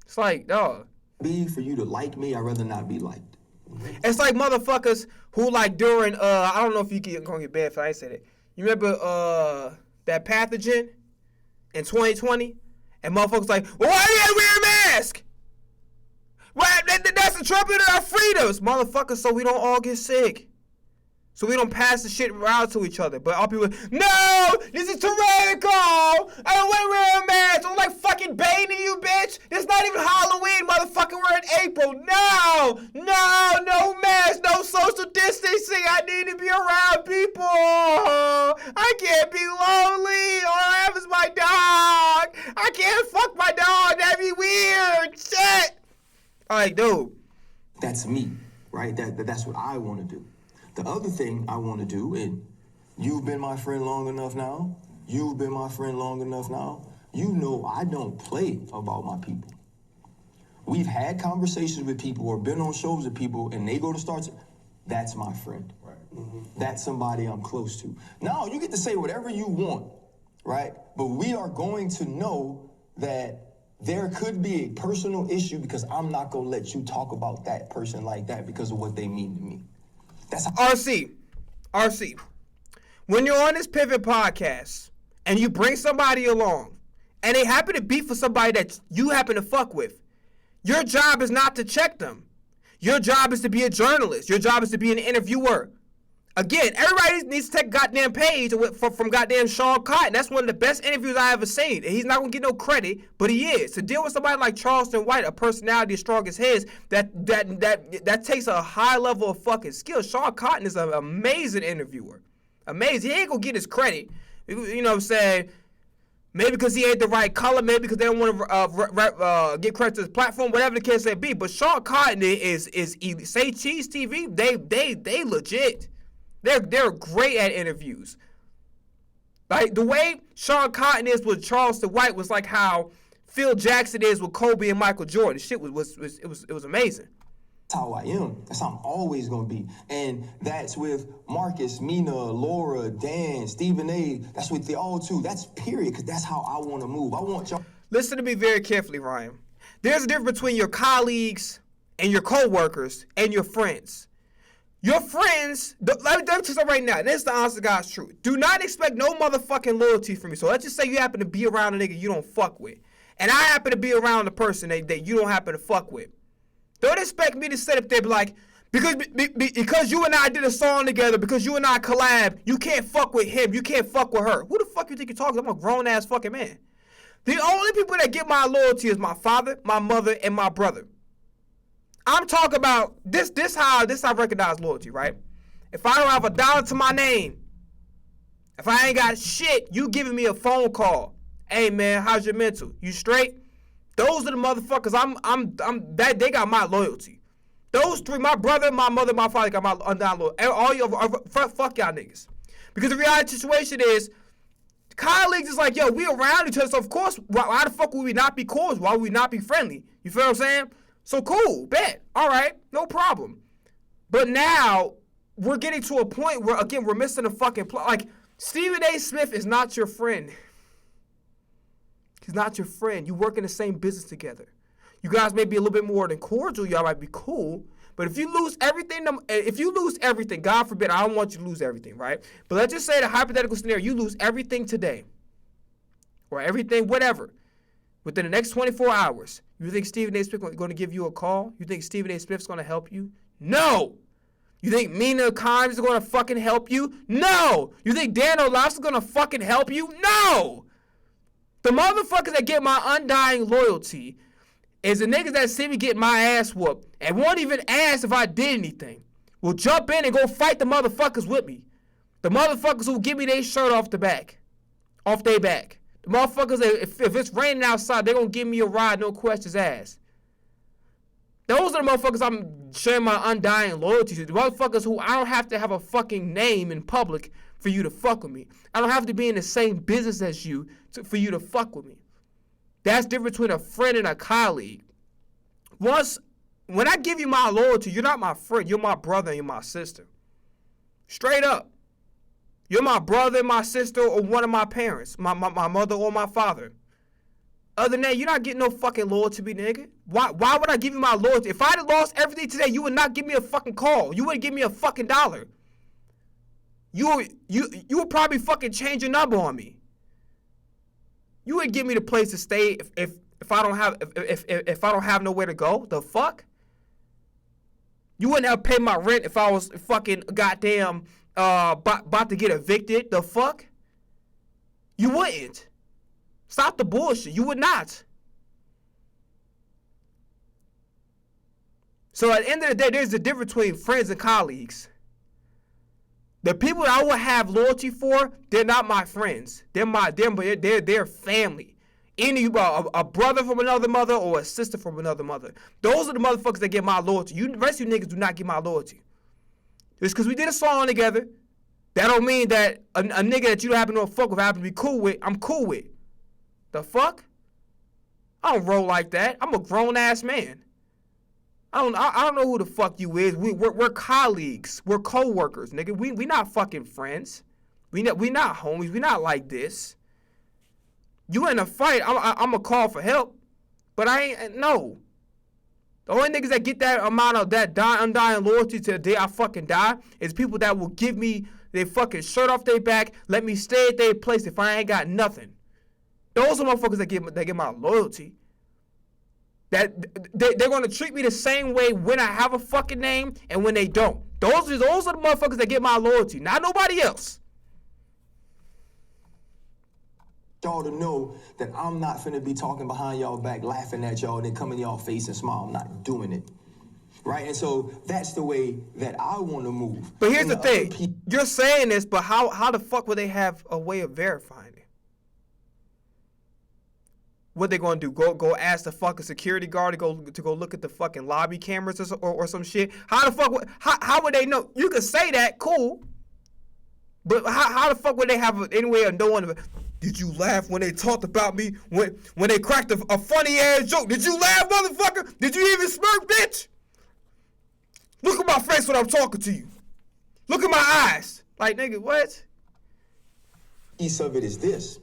It's like, dog. For you to like me, I'd rather not be liked. It's like motherfuckers who like during I don't know if you gonna get bad if I ain't said it. You remember that pathogen in 2020? And motherfuckers like, well, why do you gotta wear a mask? Why, that's a trumpet of our freedoms, motherfuckers, so we don't all get sick. So we don't pass the shit around to each other. But all people, no, this is tyrannical. I don't want to wear a mask. I'm like fucking baiting you, bitch. It's not even Halloween, motherfucker. We're in April. No mask, no social distancing. I need to be around people. I can't be lonely. All I have is my dog. I can't fuck my dog. That'd be weird. Shit. Like, dude. That's me, right? That's what I want to do. The other thing I want to do, and you've been my friend long enough now, you know I don't play about my people. We've had conversations with people or been on shows with people, and they go to start, that's my friend. Right. Mm-hmm. That's somebody I'm close to. Now, you get to say whatever you want, right? But we are going to know that there could be a personal issue because I'm not going to let you talk about that person like that because of what they mean to me. That's RC, when you're on this Pivot podcast and you bring somebody along and they happen to be for somebody that you happen to fuck with, your job is not to check them. Your job is to be a journalist. Your job is to be an interviewer. Again, everybody needs to take a goddamn page from goddamn Sean Cotton. That's one of the best interviews I ever seen. And he's not going to get no credit, but he is. To deal with somebody like Charleston White, a personality as strong as his, that takes a high level of fucking skill. Sean Cotton is an amazing interviewer. Amazing. He ain't going to get his credit. You know what I'm saying? Maybe because he ain't the right color. Maybe because they don't want to get credit to his platform. Whatever the case may be. But Sean Cotton is Say Cheese TV. They legit. They're great at interviews. Like the way Sean Cotton is with Charleston White was like how Phil Jackson is with Kobe and Michael Jordan. Shit was amazing. That's how I am. That's how I'm always gonna be. And that's with Marcus, Mina, Laura, Dan, Stephen A. That's with the all too. That's period, because that's how I want to move. I want y'all. Listen to me very carefully, Ryan. There's a difference between your colleagues and your co-workers and your friends. Your friends, let me tell you something right now. This is the honest to God's truth. Do not expect no motherfucking loyalty from me. So let's just say you happen to be around a nigga you don't fuck with. And I happen to be around a person that you don't happen to fuck with. Don't expect me to sit up there and be like, because you and I did a song together, because you and I collab, you can't fuck with him, you can't fuck with her. Who the fuck you think you're talking to? I'm a grown-ass fucking man. The only people that get my loyalty is my father, my mother, and my brother. I'm talking about this how I recognize loyalty, right? If I don't have $1 to my name, if I ain't got shit, you giving me a phone call. Hey man, how's your mental? You straight? Those are the motherfuckers that they got my loyalty. Those three, my brother, my mother, my father got my undying loyalty. All you fuck y'all niggas. Because the reality situation is, colleagues is like, yo, we around each other, so of course, why the fuck would we not be cordial? Why would we not be friendly? You feel what I'm saying? So cool, bet. All right, no problem. But now, we're getting to a point where, again, we're missing a fucking plot. Like, Stephen A. Smith is not your friend. He's not your friend. You work in the same business together. You guys may be a little bit more than cordial. Y'all might be cool. But if you lose everything, God forbid, I don't want you to lose everything, right? But let's just say the hypothetical scenario, you lose everything today. Or everything, whatever. Within the next 24 hours, you think Stephen A. Smith is going to give you a call? You think Stephen A. Smith's going to help you? No! You think Mina Kimes is going to fucking help you? No! You think Dan Olaf's is going to fucking help you? No! The motherfuckers that get my undying loyalty is the niggas that see me get my ass whooped and won't even ask if I did anything. Will jump in and go fight the motherfuckers with me. The motherfuckers who give me their shirt off their back. The motherfuckers, if it's raining outside, they're going to give me a ride, no questions asked. Those are the motherfuckers I'm sharing my undying loyalty to. The motherfuckers who I don't have to have a fucking name in public for you to fuck with me. I don't have to be in the same business as you for you to fuck with me. That's the difference between a friend and a colleague. When I give you my loyalty, you're not my friend. You're my brother and you're my sister. Straight up. You're my brother and my sister or one of my parents, my mother or my father. Other than that, you're not getting no fucking loyalty to me, nigga. Why would I give you my loyalty? If I had lost everything today, you would not give me a fucking call. You wouldn't give me a fucking dollar. You would probably fucking change your number on me. You wouldn't give me the place to stay if I don't have nowhere to go. The fuck? You wouldn't have paid my rent if I was fucking goddamn about to get evicted. The fuck? You wouldn't. Stop the bullshit. You would not. So at the end of the day, there's a difference between friends and colleagues. The people that I will have loyalty for, they're not my friends. They're family. A brother from another mother or a sister from another mother. Those are the motherfuckers that get my loyalty. The rest of you niggas do not get my loyalty. Just because we did a song together, that don't mean that a nigga that you don't happen to fuck with, happen to be cool with, I'm cool with. The fuck? I don't roll like that. I'm a grown ass man. I don't know who the fuck you is. We're colleagues. We're co-workers, nigga. We not fucking friends. We not homies. We not like this. You in a fight, I'm a call for help, but I ain't no. The only niggas that get that amount of that undying loyalty to the day I fucking die is people that will give me their fucking shirt off their back, let me stay at their place if I ain't got nothing. Those are motherfuckers that get my loyalty. That they're gonna treat me the same way when I have a fucking name and when they don't. Those are the motherfuckers that get my loyalty, not nobody else. Y'all to know that I'm not finna be talking behind y'all back, laughing at y'all, and then come in y'all face and smile. I'm not doing it. Right? And so that's the way that I want to move. But here's the thing. You're saying this, but how the fuck would they have a way of verifying it? What they gonna do? Go ask the fucking security guard to go look at the fucking lobby cameras or some shit? How the fuck? How would they know? You could say that, cool. But how the fuck would they have any way of knowing? Did you laugh when they talked about me? When they cracked a funny ass joke? Did you laugh, motherfucker? Did you even smirk, bitch? Look at my face when I'm talking to you. Look at my eyes. Like, nigga, what? Piece of it is this.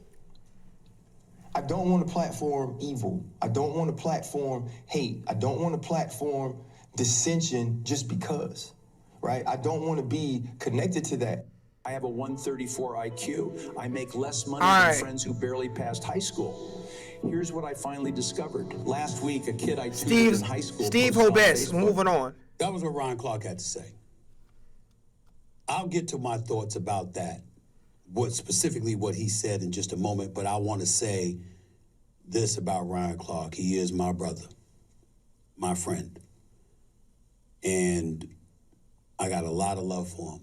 I don't want to platform evil. I don't want to platform hate. I don't want to platform dissension just because, right? I don't want to be connected to that. I have a 134 IQ. I make less money All than right. friends who barely passed high school. Here's what I finally discovered. Last week, a kid I tutored Steve in high school. Steve posted on Hobess. We're Facebook. moving on. That was what Ryan Clark had to say. I'll get to my thoughts about that, specifically what he said in just a moment, but I want to say this about Ryan Clark. He is my brother, my friend, and I got a lot of love for him.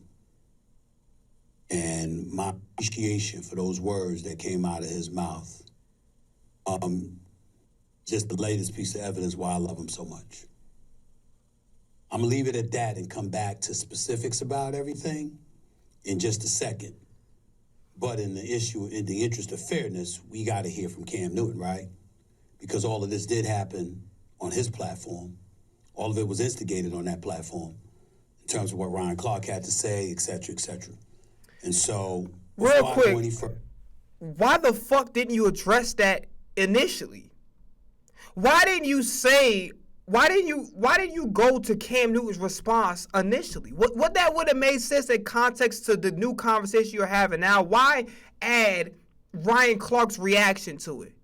And my appreciation for those words that came out of his mouth, just the latest piece of evidence why I love him so much. I'm gonna leave it at that and come back to specifics about everything in just a second. But in the interest of fairness, we gotta hear from Cam Newton, right? Because all of this did happen on his platform. All of it was instigated on that platform in terms of what Ryan Clark had to say, et cetera, et cetera. And so, Real before I go quick, any further, why the fuck didn't you address that initially? Why didn't you go to Cam Newton's response initially? What that would have made sense in context to the new conversation you're having now. Why add Ryan Clark's reaction to it?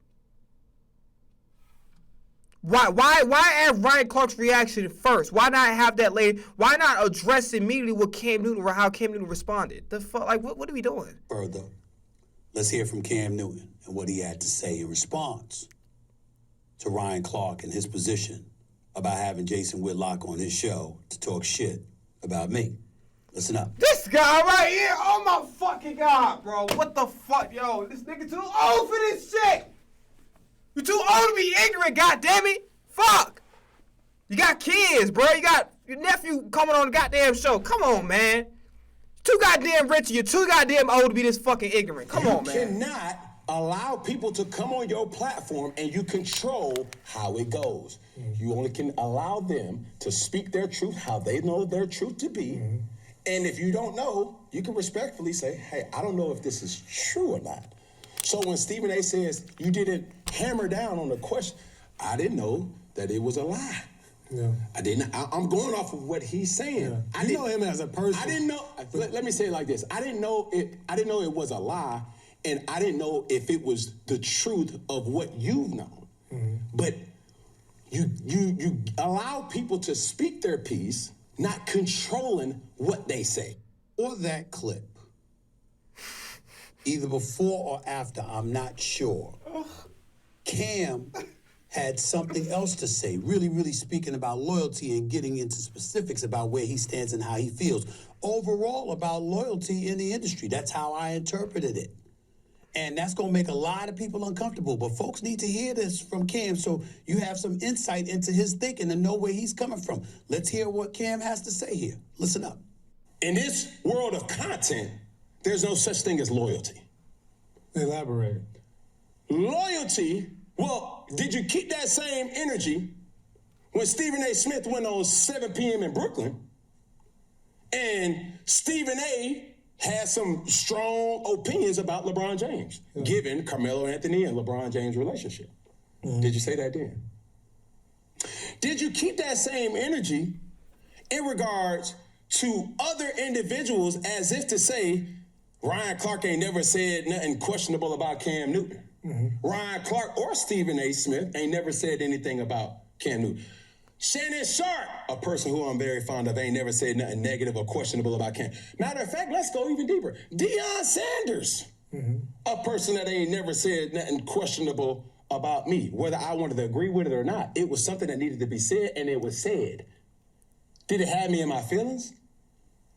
Why add Ryan Clark's reaction first? Why not have that later? Why not address immediately what Cam Newton or how Cam Newton responded? The fuck, like what are we doing? further, let's hear from Cam Newton and what he had to say in response to Ryan Clark and his position about having Jason Whitlock on his show to talk shit about me. Listen up. This guy right here, oh my fucking God, bro. What the fuck, yo? This nigga too old for this shit. You too old to be ignorant, goddammit. Fuck. You got kids, bro. You got your nephew coming on the goddamn show. Come on, man. Too goddamn rich and you're too goddamn old to be this fucking ignorant. Come on, man. You cannot allow people to come on your platform and you control how it goes. You only can allow them to speak their truth, how they know their truth to be. And if you don't know, you can respectfully say, hey, I don't know if this is true or not. So when Stephen A says you didn't hammer down on the question, I didn't know that it was a lie. Yeah. I'm going off of what he's saying. Yeah. I You didn't know him as a person. I didn't know. Let me say it like this. I didn't know it was a lie, and I didn't know if it was the truth of what you've known. But you allow people to speak their piece, not controlling what they say. Or that clip, either before or after, I'm not sure, Cam had something else to say, really, really speaking about loyalty and getting into specifics about where he stands and how he feels. Overall, about loyalty in the industry. That's how I interpreted it. And that's going to make a lot of people uncomfortable. But folks need to hear this from Cam so you have some insight into his thinking and know where he's coming from. Let's hear what Cam has to say here. Listen up. In this world of content, there's no such thing as loyalty. Elaborate. Loyalty, well, did you keep that same energy when Stephen A. Smith went on 7 p.m. in Brooklyn and Stephen A. had some strong opinions about LeBron James, given Carmelo Anthony and LeBron James' relationship? Did you say that then? Did you keep that same energy in regards to other individuals as if to say, Ryan Clark ain't never said nothing questionable about Cam Newton? Ryan Clark or Stephen A. Smith ain't never said anything about Cam Newton. Shannon Sharp, a person who I'm very fond of, ain't never said nothing negative or questionable about Cam. Matter of fact, let's go even deeper. Deion Sanders, a person that ain't never said nothing questionable about me. Whether I wanted to agree with it or not, it was something that needed to be said, and it was said. Did it have me in my feelings?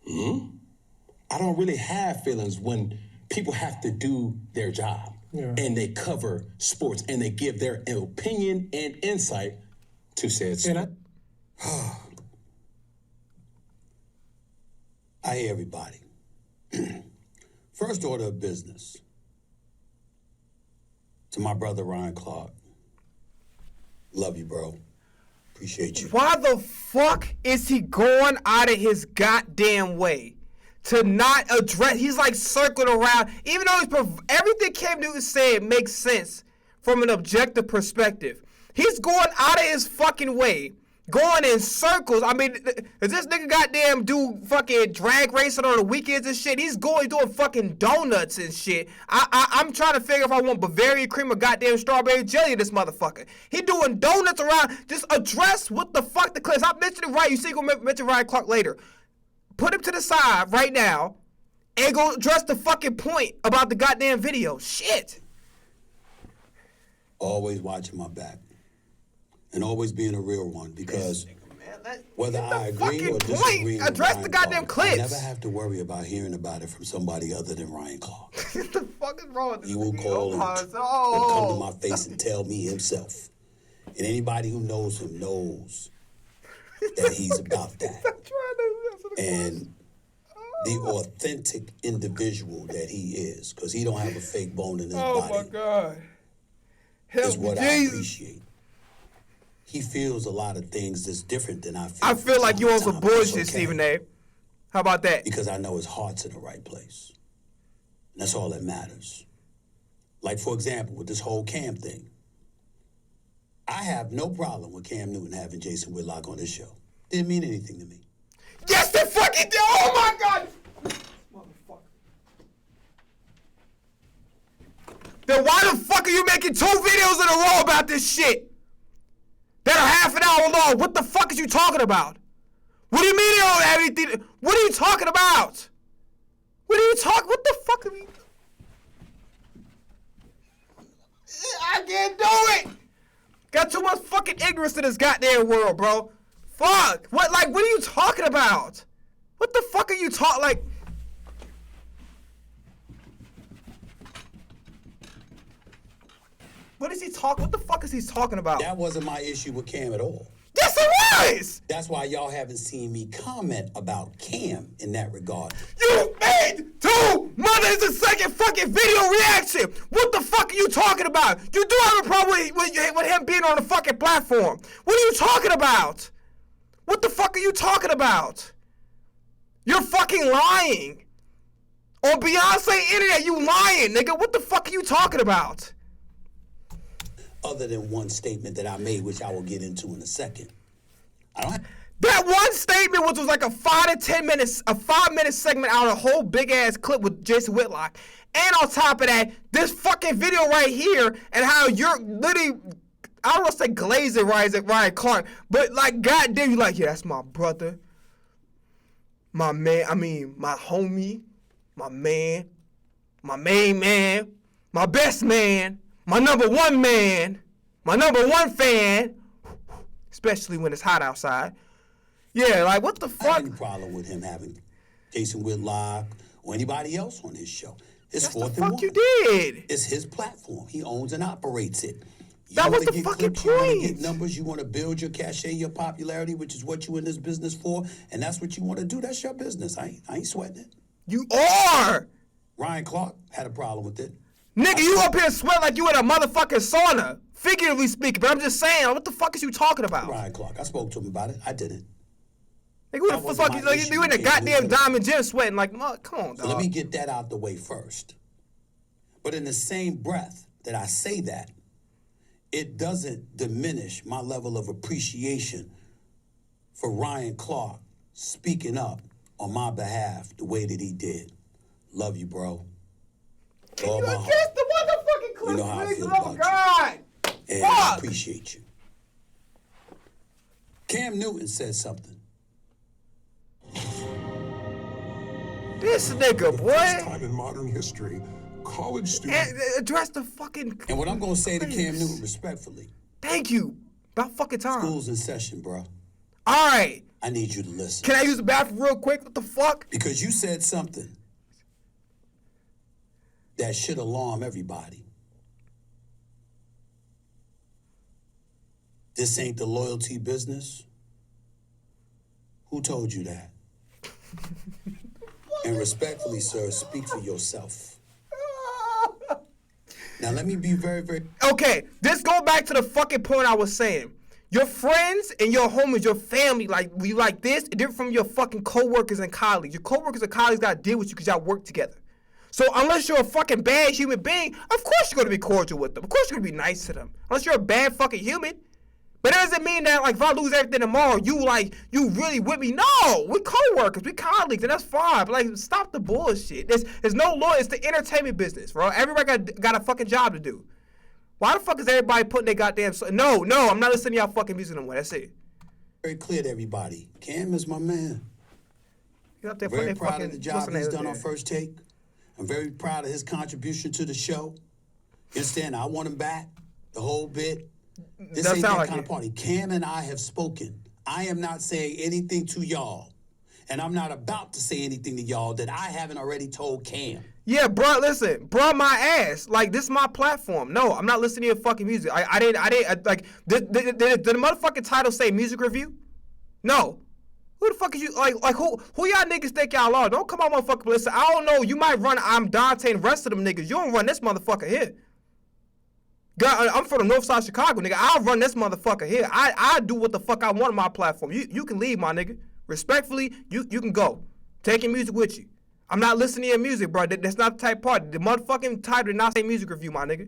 I don't really have feelings when people have to do their job. And they cover sports and they give their opinion and insight to said sport. I hear everybody. First order of business. To my brother Ryan Clark. Love you, bro. Appreciate you. Why the fuck is he going out of his goddamn way to not address? He's like circling around, even though everything Cam Newton said makes sense from an objective perspective. He's going out of his fucking way going in circles. I mean, if this nigga goddamn do fucking drag racing on the weekends and shit, he's doing fucking donuts and shit. I'm trying to figure if I want Bavarian cream or goddamn strawberry jelly in this motherfucker. He doing donuts around. Just address what the fuck the clips. I mentioned it right. You see, gonna mention Ryan Clark later. Put him to the side right now and go address the fucking point about the goddamn video. Shit. Always watching my back. And always being a real one, because whether I agree or disagree, address the goddamn clips. I never have to worry about hearing about it from somebody other than Ryan Clark. What the fuck is wrong with this? He will call and come to my face and tell me himself. And anybody who knows him knows that he's about that. And the authentic individual that he is, because he don't have a fake bone in his body. Oh my God. Is what I appreciate. He feels a lot of things that's different than I feel. I feel like you on some bullshit, Stephen A. How about that? Because I know his heart's in the right place. And that's all that matters. Like, for example, with this whole Cam thing. I have no problem with Cam Newton having Jason Whitlock on his show. Didn't mean anything to me. Yes, the fucking did. Oh my God. Motherfucker. Then why the fuck are you making 2 videos in a row about this shit? That are half an hour long. What the fuck is you talking about? What do you mean you don't have anything? What are you talking about? What the fuck are you? I can't do it. Got too much fucking ignorance in this goddamn world, bro. Fuck. What are you talking about? What the fuck are you talking like? What is he talking? What the fuck is he talking about? That wasn't my issue with Cam at all. Yes, it was! That's why y'all haven't seen me comment about Cam in that regard. You made 2 mothers a second fucking video reaction! What the fuck are you talking about? You do have a problem with him being on the fucking platform. What are you talking about? What the fuck are you talking about? You're fucking lying. On Beyonce internet, you lying, nigga. What the fuck are you talking about? Other than one statement that I made, which I will get into in a second. That one statement, which was like a 5 to 10 minutes, a 5-minute segment out of a whole big ass clip with Jason Whitlock. And on top of that, this fucking video right here and how you're literally, I don't want to say glazing Ryan Clark, but like, goddamn, you like, yeah, that's my brother, my man, my homie, my man, my main man, my best man, my number 1 man, my number 1 fan, especially when it's hot outside. Yeah, like, what the fuck? I have any problem with him having Jason Whitlock or anybody else on his show. It's That's the 4th and fuck 1. you did. It's his platform. He owns and operates it. That was wanna the get fucking clips, you want to get point. numbers, you want to build your cachet, your popularity, which is what you in this business for, and that's what you want to do. That's your business. I ain't sweating it. You are. Ryan Clark had a problem with it. Nigga, you up here sweat like you in a motherfucking sauna. Figuratively speaking, but I'm just saying, what the fuck is you talking about? Ryan Clark, I spoke to him about it. I didn't. Nigga, who That the wasn't fuck my you issue. in the Okay, goddamn listen. diamond gym sweating like, come on, So dog. let me get that out the way first. But in the same breath that I say that, it doesn't diminish my level of appreciation for Ryan Clark speaking up on my behalf the way that he did. Love you, bro. Can you adjust the motherfucking clip, You know how I please? feel Oh, about you. God. And I Fuck. appreciate you. Cam Newton said something. This nigga, First boy. time in modern history, college students. Address the fucking And what I'm going to say to Cam clips. Newton respectfully, Thank you. About fucking time. school's in session, bro. All right. I need you to listen. Can I use the bathroom real quick? What the fuck? Because you said something that should alarm everybody. This ain't the loyalty business. Who told you that? And respectfully, sir, speak for yourself. Now, let me be very, very... Okay, this go back to the fucking point I was saying. Your friends and your homies, your family, like, you like this, different from your fucking co-workers and colleagues. Your co-workers and colleagues gotta deal with you because y'all work together. So unless you're a fucking bad human being, of course you're gonna be cordial with them. Of course you're gonna be nice to them. Unless you're a bad fucking human. But it doesn't mean that, like, if I lose everything tomorrow, you really with me. No, we co-workers, we colleagues, and that's fine. But, like, stop the bullshit. There's no law. It's the entertainment business, bro. Everybody got a fucking job to do. Why the fuck is everybody putting their goddamn... No, I'm not listening to y'all fucking music no more. That's it. Very clear to everybody. Cam is my man. Get up there, Very put proud of the job he's done on First Take. I'm very proud of his contribution to the show. You understand? I want him back, the whole bit. This ain't that kind of party. Cam and I have spoken. I am not saying anything to y'all. And I'm not about to say anything to y'all that I haven't already told Cam. Yeah, bro, listen, bro, my ass. Like, this is my platform. No, I'm not listening to your fucking music. I didn't, like, did the motherfucking title say music review? No. Who the fuck is you, like who y'all niggas think y'all are? Don't come on, motherfucker, listen, I don't know, you might run I'm Dante and the rest of them niggas. You don't run this motherfucker here. God, I'm from the north side of Chicago, nigga. I'll run this motherfucker here. I do what the fuck I want on my platform. You can leave, my nigga. Respectfully, you can go. Take your music with you. I'm not listening to your music, bro. That's not the type part. The motherfucking title did not say music review, my nigga.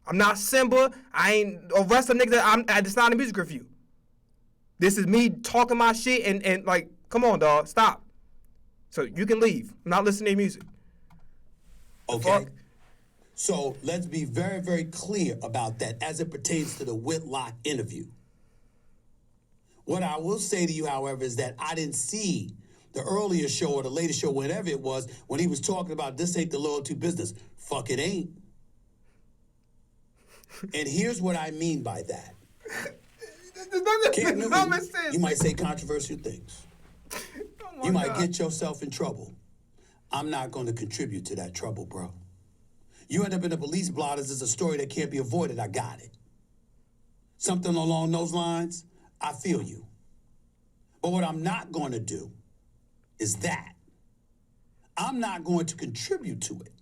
I'm not Simba. I ain't or rest of the niggas. It's not a music review. This is me talking my shit and like, come on, dog, stop. So you can leave. I'm not listening to your music. Okay. So let's be very, very clear about that as it pertains to the Whitlock interview. What I will say to you, however, is that I didn't see the earlier show or the latest show, whatever it was, when he was talking about this ain't the loyalty business. Fuck, it ain't. And here's what I mean by that. Cam Newton, you might say controversial things. You might get yourself in trouble. I'm not going to contribute to that trouble, bro. You end up in the police blotters is a story that can't be avoided. I got it. Something along those lines, I feel you. But what I'm not going to do is that. I'm not going to contribute to it.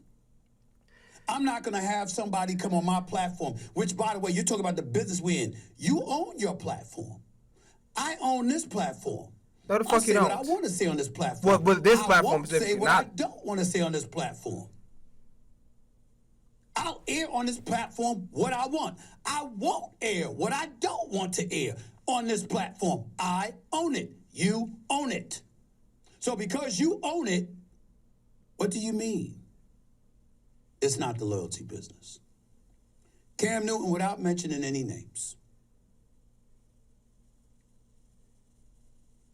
I'm not going to have somebody come on my platform, which, by the way, you're talking about the business we're in. You own your platform. I own this platform. No, the fuck you don't. What I want to say on this platform. Well, this platform I won't say what I don't want to say on this platform. I'll air on this platform what I want. I won't air what I don't want to air on this platform. I own it. You own it. So because you own it, what do you mean? It's not the loyalty business. Cam Newton, without mentioning any names,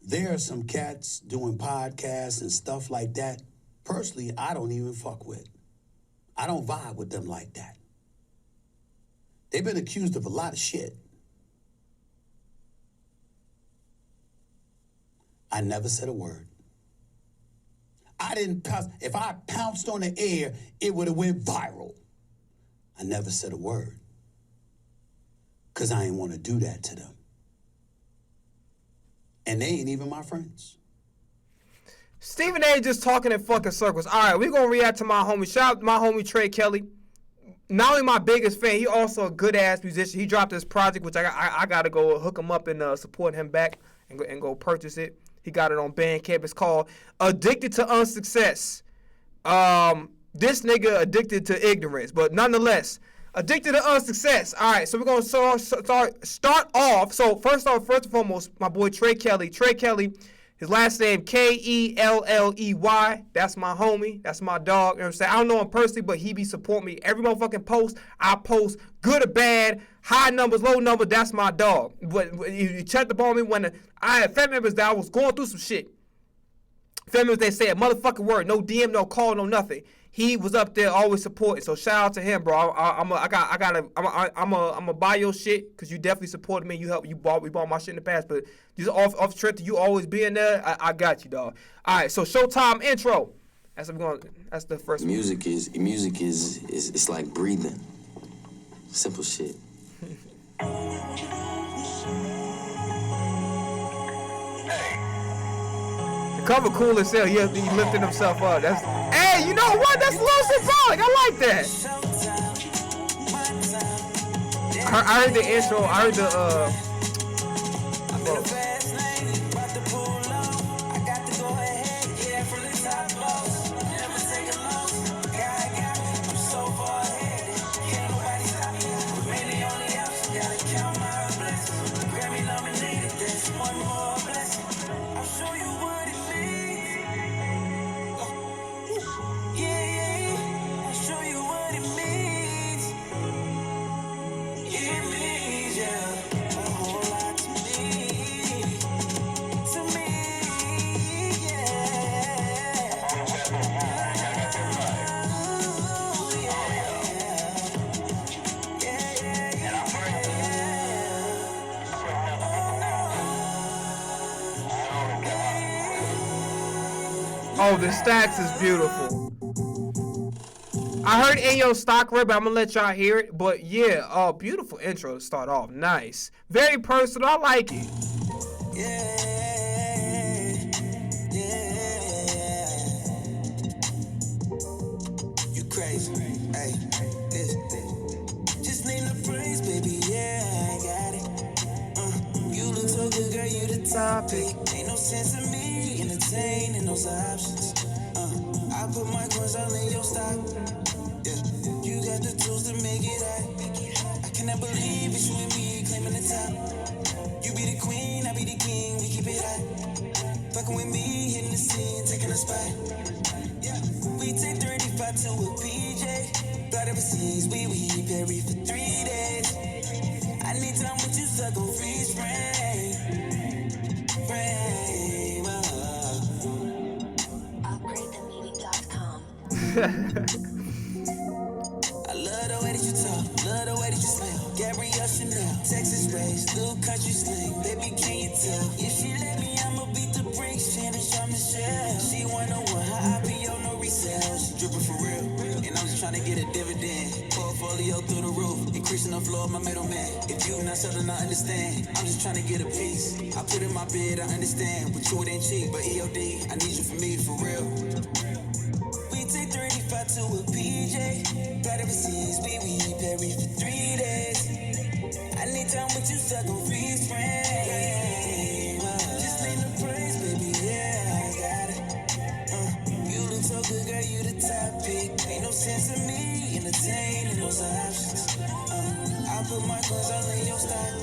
there are some cats doing podcasts and stuff like that. Personally, I don't even fuck with. I don't vibe with them like that. They've been accused of a lot of shit. I never said a word. I didn't pounce. If I pounced on the air, it would have went viral. I never said a word. Because I ain't want to do that to them. And they ain't even my friends. Stephen A. just talking in fucking circles. All right, we're going to react to my homie. Shout out to my homie Trey Kelly. Not only my biggest fan, he also a good-ass musician. He dropped this project, which I got to go hook him up and support him back and go purchase it. He got it on Bandcamp. It's called Addicted to Unsuccess. This nigga addicted to ignorance, but nonetheless, addicted to unsuccess. All right, so we're going to start off. So first and foremost, my boy Trey Kelly. Trey Kelly, his last name Kelley. That's my homie. That's my dog. You know what I'm saying? I don't know him personally, but he be supporting me. Every motherfucking post I post, good or bad, high numbers, low numbers, that's my dog. But you checked up on me when I had family members that I was going through some shit. Family members, they say a motherfucking word, no DM, no call, no nothing. He was up there always supporting. So shout out to him, bro. I'm gonna buy your shit because you definitely supported me. We bought my shit in the past, but just off the trip to you always being there, I got you, dog. All right, so Showtime intro. That's the first one. Music is it's like breathing. Simple shit. Cover cool as hell. He lifting himself up. Hey, you know what? That's a little symbolic. I like that. I heard the intro. I heard the Oh, the stacks is beautiful. I heard in your stock rip, but I'm gonna let y'all hear it. But yeah, beautiful intro to start off. Nice. Very personal. I like it. You crazy. Hey, this. Just name the praise, baby. Yeah, I got it. You look so good, girl. You the topic. Ain't no sense in me entertaining those options. I put my coins all in your stock. Yeah, you got the tools to make it right. I cannot believe it's you and me claiming the top. You be the queen, I be the king, we keep it hot. Fucking with me, hitting the scene, taking a spot. Yeah, we take 35 to a PJ. Fly overseas, we Perry for 3 days. I need time with you, suck on freeze frame. UpgradeTheMeaning.com. I love the way that you talk, love the way that you smell. Gabrielle Chanel, Texas raised, little country slang. Baby, can you tell? If she let me, I'ma beat the brakes. Shannon, Jean Michelle. She 101, her IPO, no resale. She drippin' for real, and I'm just tryna get a dividend. Portfolio through the roof, increasing the floor of my middleman. If you not selling, I understand. I'm just tryna get a piece. I put in my bid, I understand. But you it ain't cheap, but EOD, I need you for me, for real. Take 35 to a PJ. Fly overseas, we Perry for 3 days. I need time with you, stuck on freeze frame. Just name the praise, baby, yeah, I got it. You look so good, girl, you the topic. Ain't no sense in me entertaining those options. I put my clothes all in your stock.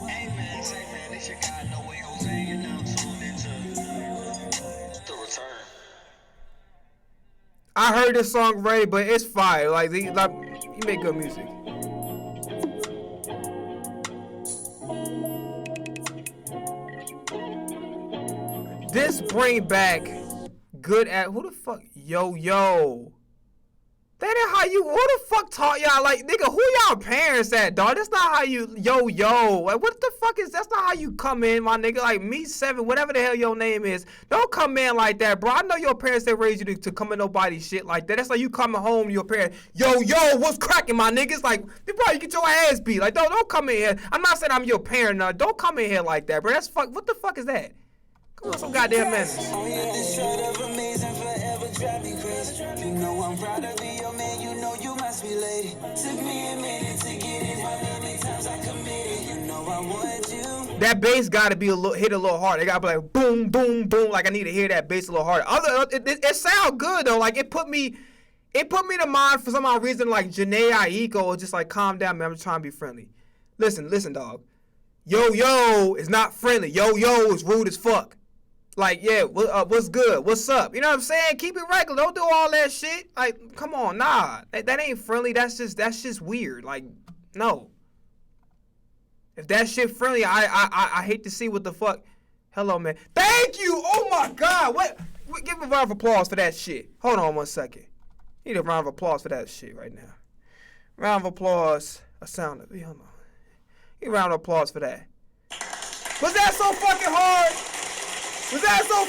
Hey man, this your guy, No Way Jose, you're now tuned into The Return. I heard this song, Ray, but it's fire. Like, he make good music. This bring back good at who the fuck? Yo. That ain't how you. Who the fuck taught y'all? Like, nigga, who y'all parents at, dog? That's not how you. Yo. Like, what the fuck is? That's not how you come in, my nigga. Like, me 7, whatever the hell your name is. Don't come in like that, bro. I know your parents that raised you to come in nobody's shit like that. That's like you coming home to your parents. Yo, what's cracking, my niggas? Like, you probably get your ass beat. Like, don't come in here. I'm not saying I'm your parent, now. Don't come in here like that, bro. That's fuck. What the fuck is that? Come on, some goddamn manners. Drive me crazy. You know I'm proud to be your man. You know you my sweet lady. Took me a minute to get it. How many times I committed? You know I want you. That bass gotta be hit a little harder. It gotta be like boom, boom, boom. Like I need to hear that bass a little harder. It sound good though. Like it put me to mind for some odd reason. Like Janae Aiko, just like calm down, man. I'm just trying to be friendly. Listen, dog. Yo is not friendly. Yo is rude as fuck. Like, yeah, what's good? What's up? You know what I'm saying? Keep it regular. Don't do all that shit. Like, come on, nah. That ain't friendly. That's just weird. Like, no. If that shit friendly, I hate to see what the fuck. Hello, man. Thank you. Oh my God. What? Give a round of applause for that shit. Hold on 1 second. Need a round of applause for that shit right now. Round of applause. A sound of. Hold on. Need a round of applause for that. Was that so fucking hard? Was that so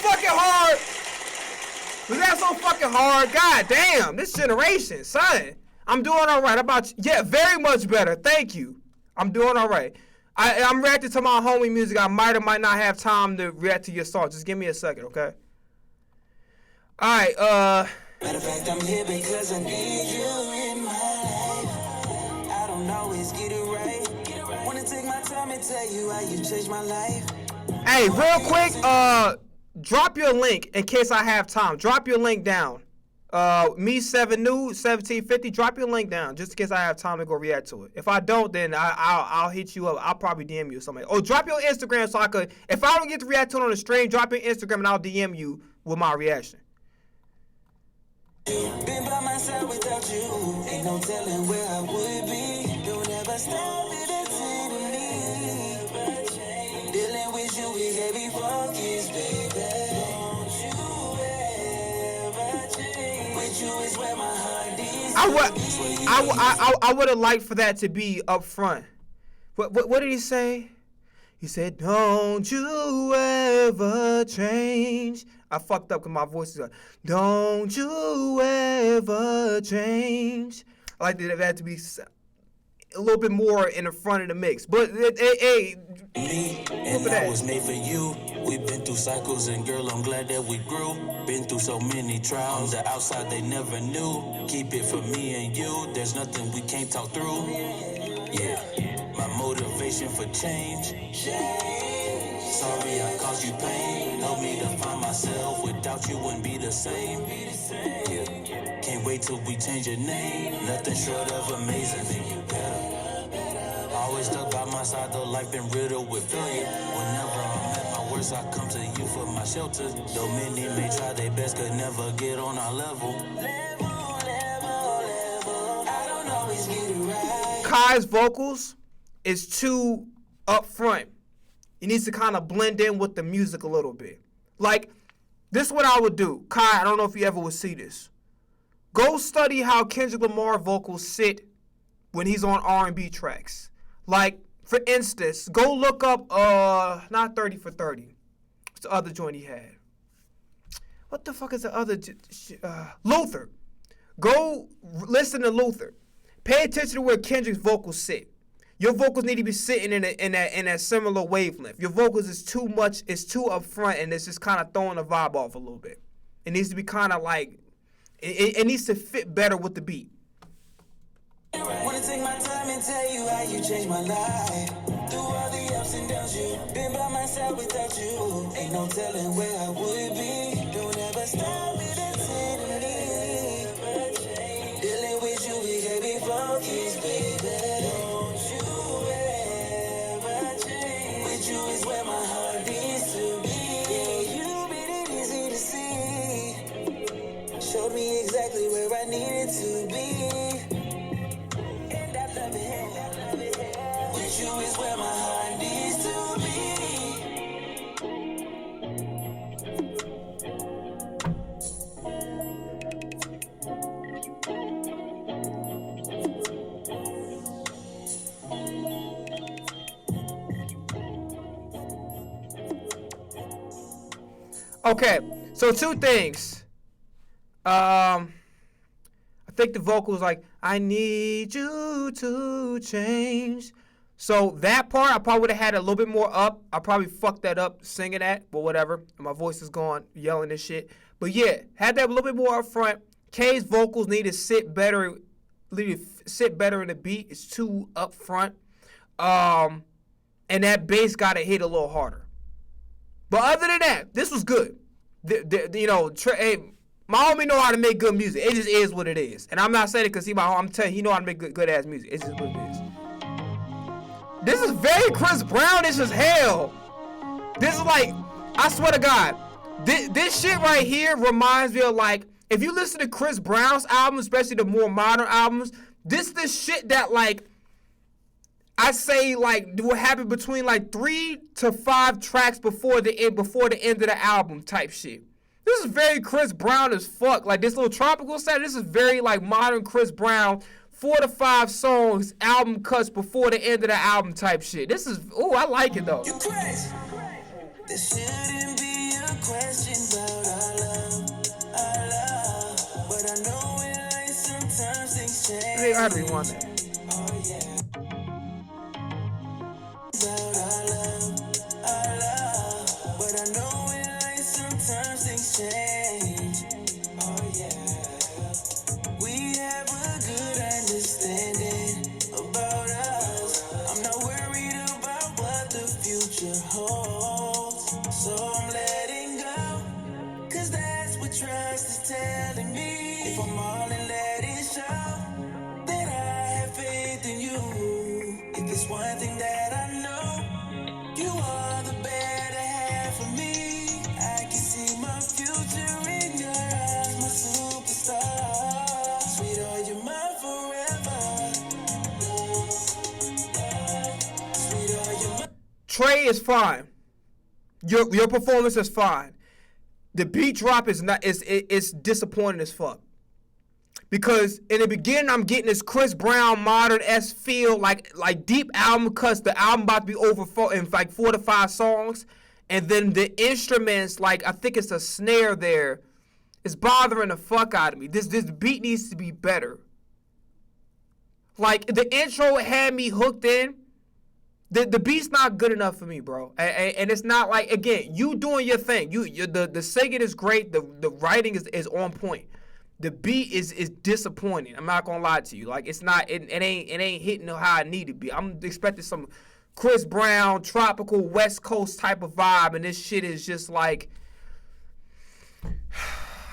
fucking hard? God damn, this generation, son. I'm doing all right. About you? Yeah, very much better. Thank you. I'm doing all right. I'm reacting to my homie music. I might or might not have time to react to your song. Just give me a second, okay? All right. Matter of fact, I'm here because I need you in my life. I don't always get it right. Wanna take my time and tell you how you changed my life. Hey, real quick, drop your link in case I have time. Drop your link down. Me 7 new 1750. Drop your link down just in case I have time to go react to it. If I don't, then I'll hit you up. I'll probably DM you or something. Oh, drop your Instagram so I could. If I don't get to react to it on the stream, drop your Instagram and I'll DM you with my reaction. Been by my side without you. Ain't no telling where I would be. Don't ever stop it to me. Dealing with you with heavy focus, baby. Don't you ever change. With you is where my heart is. I would have liked for that to be up front. What did he say? He said, "Don't you ever change." I fucked up because my voice is like, don't you ever change. I like that to be a little bit more in the front of the mix. But, hey, Me and I was made for you. We've been through cycles, and girl, I'm glad that we grew. Been through so many trials. On the outside, they never knew. Keep it for me and you. There's nothing we can't talk through. Yeah, my motivation for change. Sorry I caused you pain. Help me to find myself. Without you, wouldn't be the same. Yeah, can't wait till we change your name. Nothing short of amazing. Think you better. Always stuck by my side, though life been riddled with failure. Whenever I'm at my worst, I come to you for my shelter. Though many may try their best, could never get on our level. I don't always get it right. Kai's vocals is too upfront. He needs to kind of blend in with the music a little bit. Like, this is what I would do. Kai, I don't know if you ever would see this. Go study how Kendrick Lamar vocals sit when he's on R&B tracks. Like, for instance, go look up, not 30 for 30. What's the other joint he had? What the fuck is the other? Luther. Go listen to Luther. Pay attention to where Kendrick's vocals sit. Your vocals need to be sitting in that similar wavelength. Your vocals is too much, it's too upfront, and it's just kind of throwing the vibe off a little bit. It needs to be kind of like, it needs to fit better with the beat. Wanna take my time and tell you how you changed my life. Through all the ups and downs, you been by my side without you. Ain't no telling where I would be. Don't ever stop entertaining me. Dealing with you, we can't be focused, baby. Don't you ever change. With you is where my heart needs to be. Yeah, you made it easy to see. Showed me exactly where I needed to be. With you is where my heart needs to be. Okay, so two things. I think the vocals like, I need you to change. So that part, I probably would have had a little bit more up. I probably fucked that up singing that, but whatever. My voice is gone yelling this shit. But yeah, had that a little bit more up front. K's vocals need to sit better in the beat. It's too up front. And that bass got to hit a little harder. But other than that, this was good. My homie know how to make good music. It just is what it is. And I'm not saying it because I'm telling you, he know how to make good ass music. It's just what it is. This is very Chris Brownish as hell. This is like, I swear to God, this shit right here reminds me of like, if you listen to Chris Brown's albums, especially the more modern albums, this shit that like, I say like what happened between like 3 to 5 tracks before the end of the album type shit. This is very Chris Brown as fuck. Like this little tropical set, this is very like modern Chris Brown. 4 to 5 songs, album cuts before the end of the album type shit. This is, I like it though. You crazy. There shouldn't be a question about our love. But I know in life sometimes things change. I had to rewind that. Oh yeah. About our love. But I know in life sometimes things change. Oh yeah. We have a good understanding about us. I'm not worried about what the future holds. So I'm letting go, 'cause that's what trust is telling me. If I'm all in, let it show that I have faith in you. If it's one thing that I know, you are the better half of me. I can see my future in your eyes, my superstar. Sweetheart, you're mine forever. Sweetheart, you're mine. Trey is fine. Your performance is fine. The beat drop is not. It's disappointing as fuck. Because in the beginning, I'm getting this Chris Brown modern-esque feel, like deep album cuts. The album about to be over in like 4 to 5 songs, And then the instruments, like, I think it's a snare there, is bothering the fuck out of me. This beat needs to be better. Like, the intro had me hooked in. The beat's not good enough for me, bro. And it's not like, again, you doing your thing. The singing is great. The writing is on point. The beat is disappointing. I'm not gonna lie to you. Like, it's not. It ain't hitting how I need to be. I'm expecting some Chris Brown tropical West Coast type of vibe, and this shit is just like. I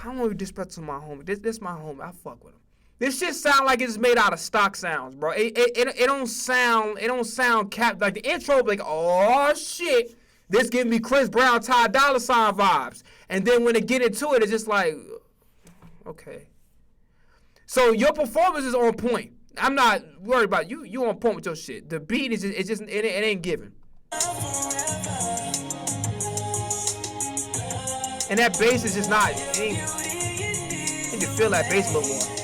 don't want to disrespect to my homie. This my homie. I fuck with him. This shit sound like it's made out of stock sounds, bro. It don't sound cap like the intro. Like, oh shit, this giving me Chris Brown, Ty Dolla $ign vibes, and then when they get into it, it's just like, okay. So your performance is on point. I'm not worried about you. You on point with your shit. The beat is just it ain't given. And that bass is just not. It ain't, you need to feel that bass a little more.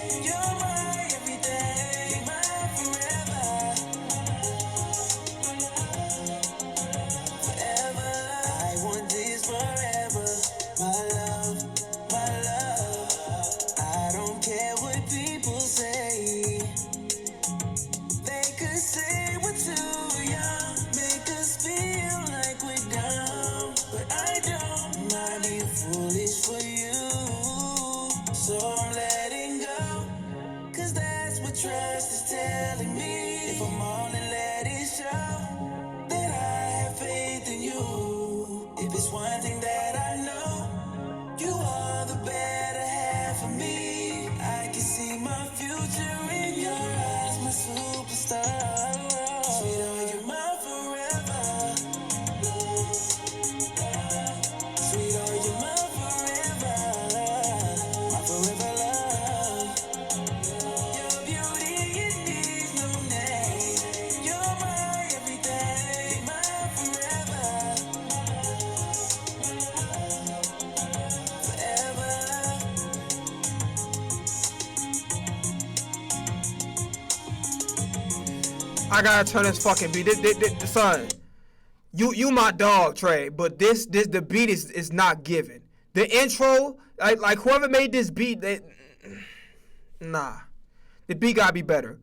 I gotta turn this fucking beat. Son, you my dog, Trey. But the beat is not given. The intro, like whoever made this beat, nah, the beat gotta be better.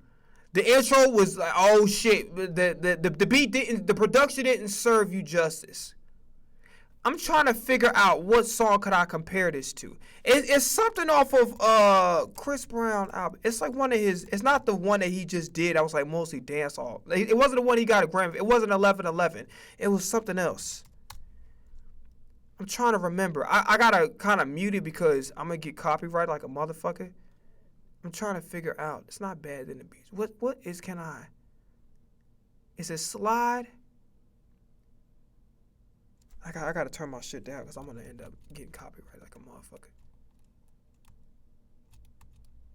The intro was like, oh shit. The beat didn't. The production didn't serve you justice. I'm trying to figure out what song could I compare this to. It's something off of Chris Brown album. It's like one of his. It's not the one that he just did. I was like mostly dance all. It wasn't the one he got a Grammy. It wasn't 11:11. It was something else. I'm trying to remember. I gotta kind of mute it because I'm gonna get copyright like a motherfucker. I'm trying to figure out. It's not bad in the beats. What is can I? Is it Slide? I gotta turn my shit down because I'm gonna end up getting copyrighted like a motherfucker.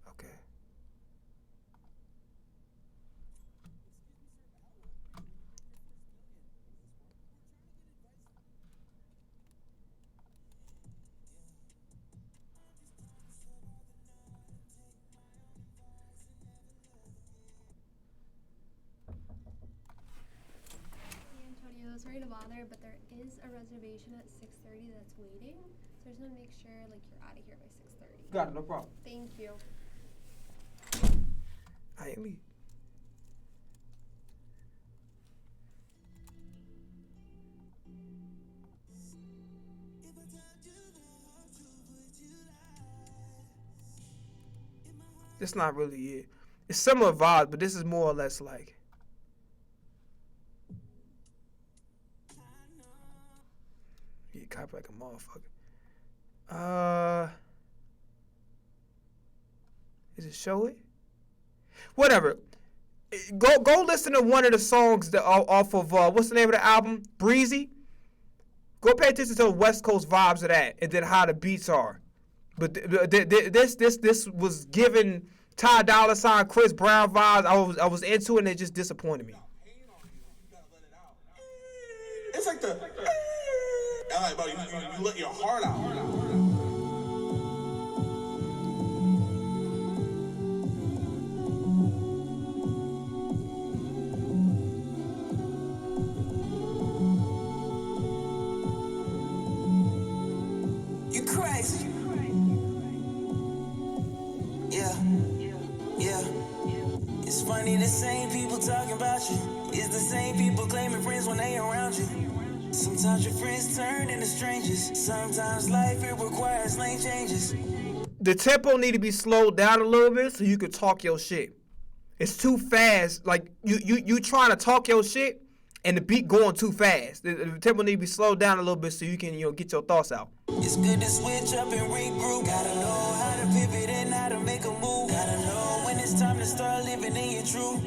Okay. Sorry to bother, but there is a reservation at 6:30 that's waiting. So I just want to make sure like you're out of here by 6:30. Got it, no problem. Thank you. I am me. It's not really it. It's similar vibes, but this is more or less like. Yeah, copy like a motherfucker. Is it show it? Whatever. Go listen to one of the songs that are off of what's the name of the album? Breezy. Go pay attention to the West Coast vibes of that, and then how the beats are. But this was giving Ty Dolla $ign, Chris Brown vibes. I was into it, and it just disappointed me. It's like the. You let your heart out. funny, the same people talking about you is the same people claiming friends when they around you. Sometimes your friends turn into strangers. Sometimes life, it requires lane changes. The tempo need to be slowed down a little bit so you can talk your shit. It's too fast. Like, you trying to talk your shit and the beat going too fast. The tempo need to be slowed down a little bit so you can, get your thoughts out. It's good to switch up and regroup. Gotta know how to pivot and how to make a move. Gotta know when it's time to start living in your truth.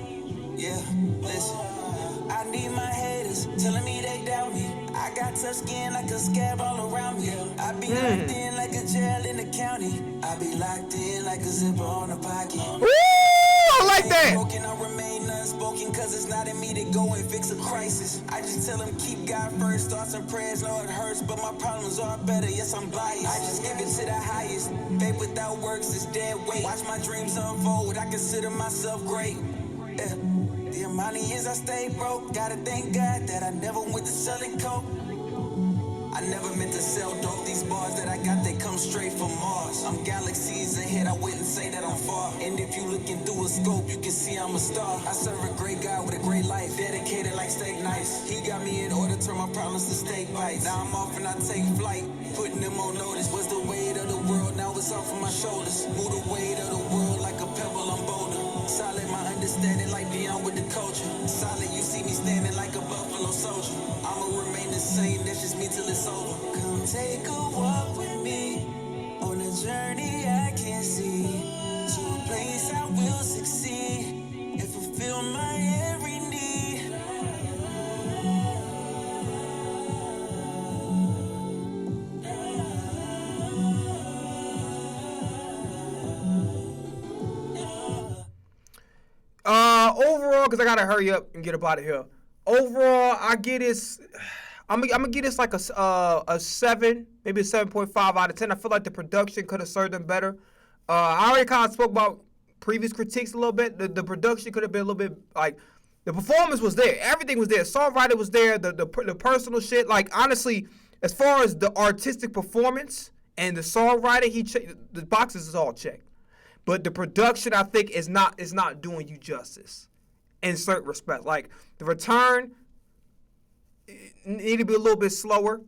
Yeah, listen. I need my haters telling me they doubt me. I got tough skin like a scab all around me. I be locked in like a jail in the county. I be locked in like a zipper on a pocket. Woo! I like that. Broken, I remain unspoken, cause it's not in me to go and fix a crisis. I just tell them keep God first, thoughts and prayers. Know it hurts, but my problems are better. Yes, I'm biased. I just give it to the highest. Faith without works is dead weight. Watch my dreams unfold. I consider myself great. Yeah. The amount of years I stayed broke, gotta thank God that I never went to selling coke. I never meant to sell dope. These bars that I got, they come straight from Mars. I'm galaxies ahead, I wouldn't say that I'm far. And if you looking through a scope, you can see I'm a star. I serve a great God with a great life, dedicated like steak nice. He got me in order, turn my problems to steak bites. Now I'm off and I take flight, putting them on notice. Was the weight of the world, now it's off of my shoulders. Move the weight of the world like a pebble, I'm bolder. Solid, my understanding like beyond with the culture. Solid, you see me standing like a buffalo soldier. I'ma remain the same, that's just me till it's over. Come take a walk with me on a journey I can't see, to a place I will succeed and fulfill my every need. Overall, because I gotta hurry up and get up out of here. Overall, I get this. I'm gonna get this like a 7, maybe a 7.5 out of 10. I feel like the production could have served them better. I already kind of spoke about previous critiques a little bit. The production could have been a little bit like, the performance was there, everything was there. Songwriter was there, the personal shit. Like, honestly, as far as the artistic performance and the songwriter, the boxes is all checked. But the production, I think, is not doing you justice in certain respects. Like, the return need to be a little bit slower.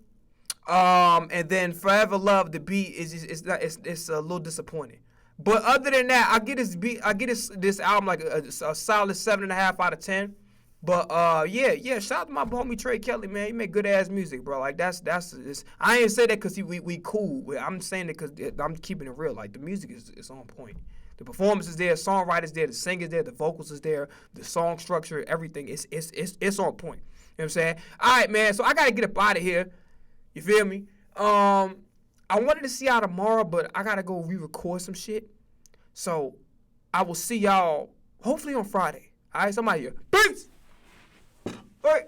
And then Forever Love, the beat it's a little disappointing. But other than that, I get this album like a solid 7.5 out of 10. But yeah, shout out to my homie Trey Kelly, man. He make good ass music, bro. Like that's I ain't say that because we cool. I'm saying it because I'm keeping it real. Like, the music is on point. The performance is there, songwriters there, the singers there, the vocals is there, the song structure, everything. It's on point. You know what I'm saying? All right, man. So I gotta get up out of here. You feel me? I wanted to see y'all tomorrow, but I gotta go re-record some shit. So I will see y'all hopefully on Friday. All right, somebody here. Peace. All right.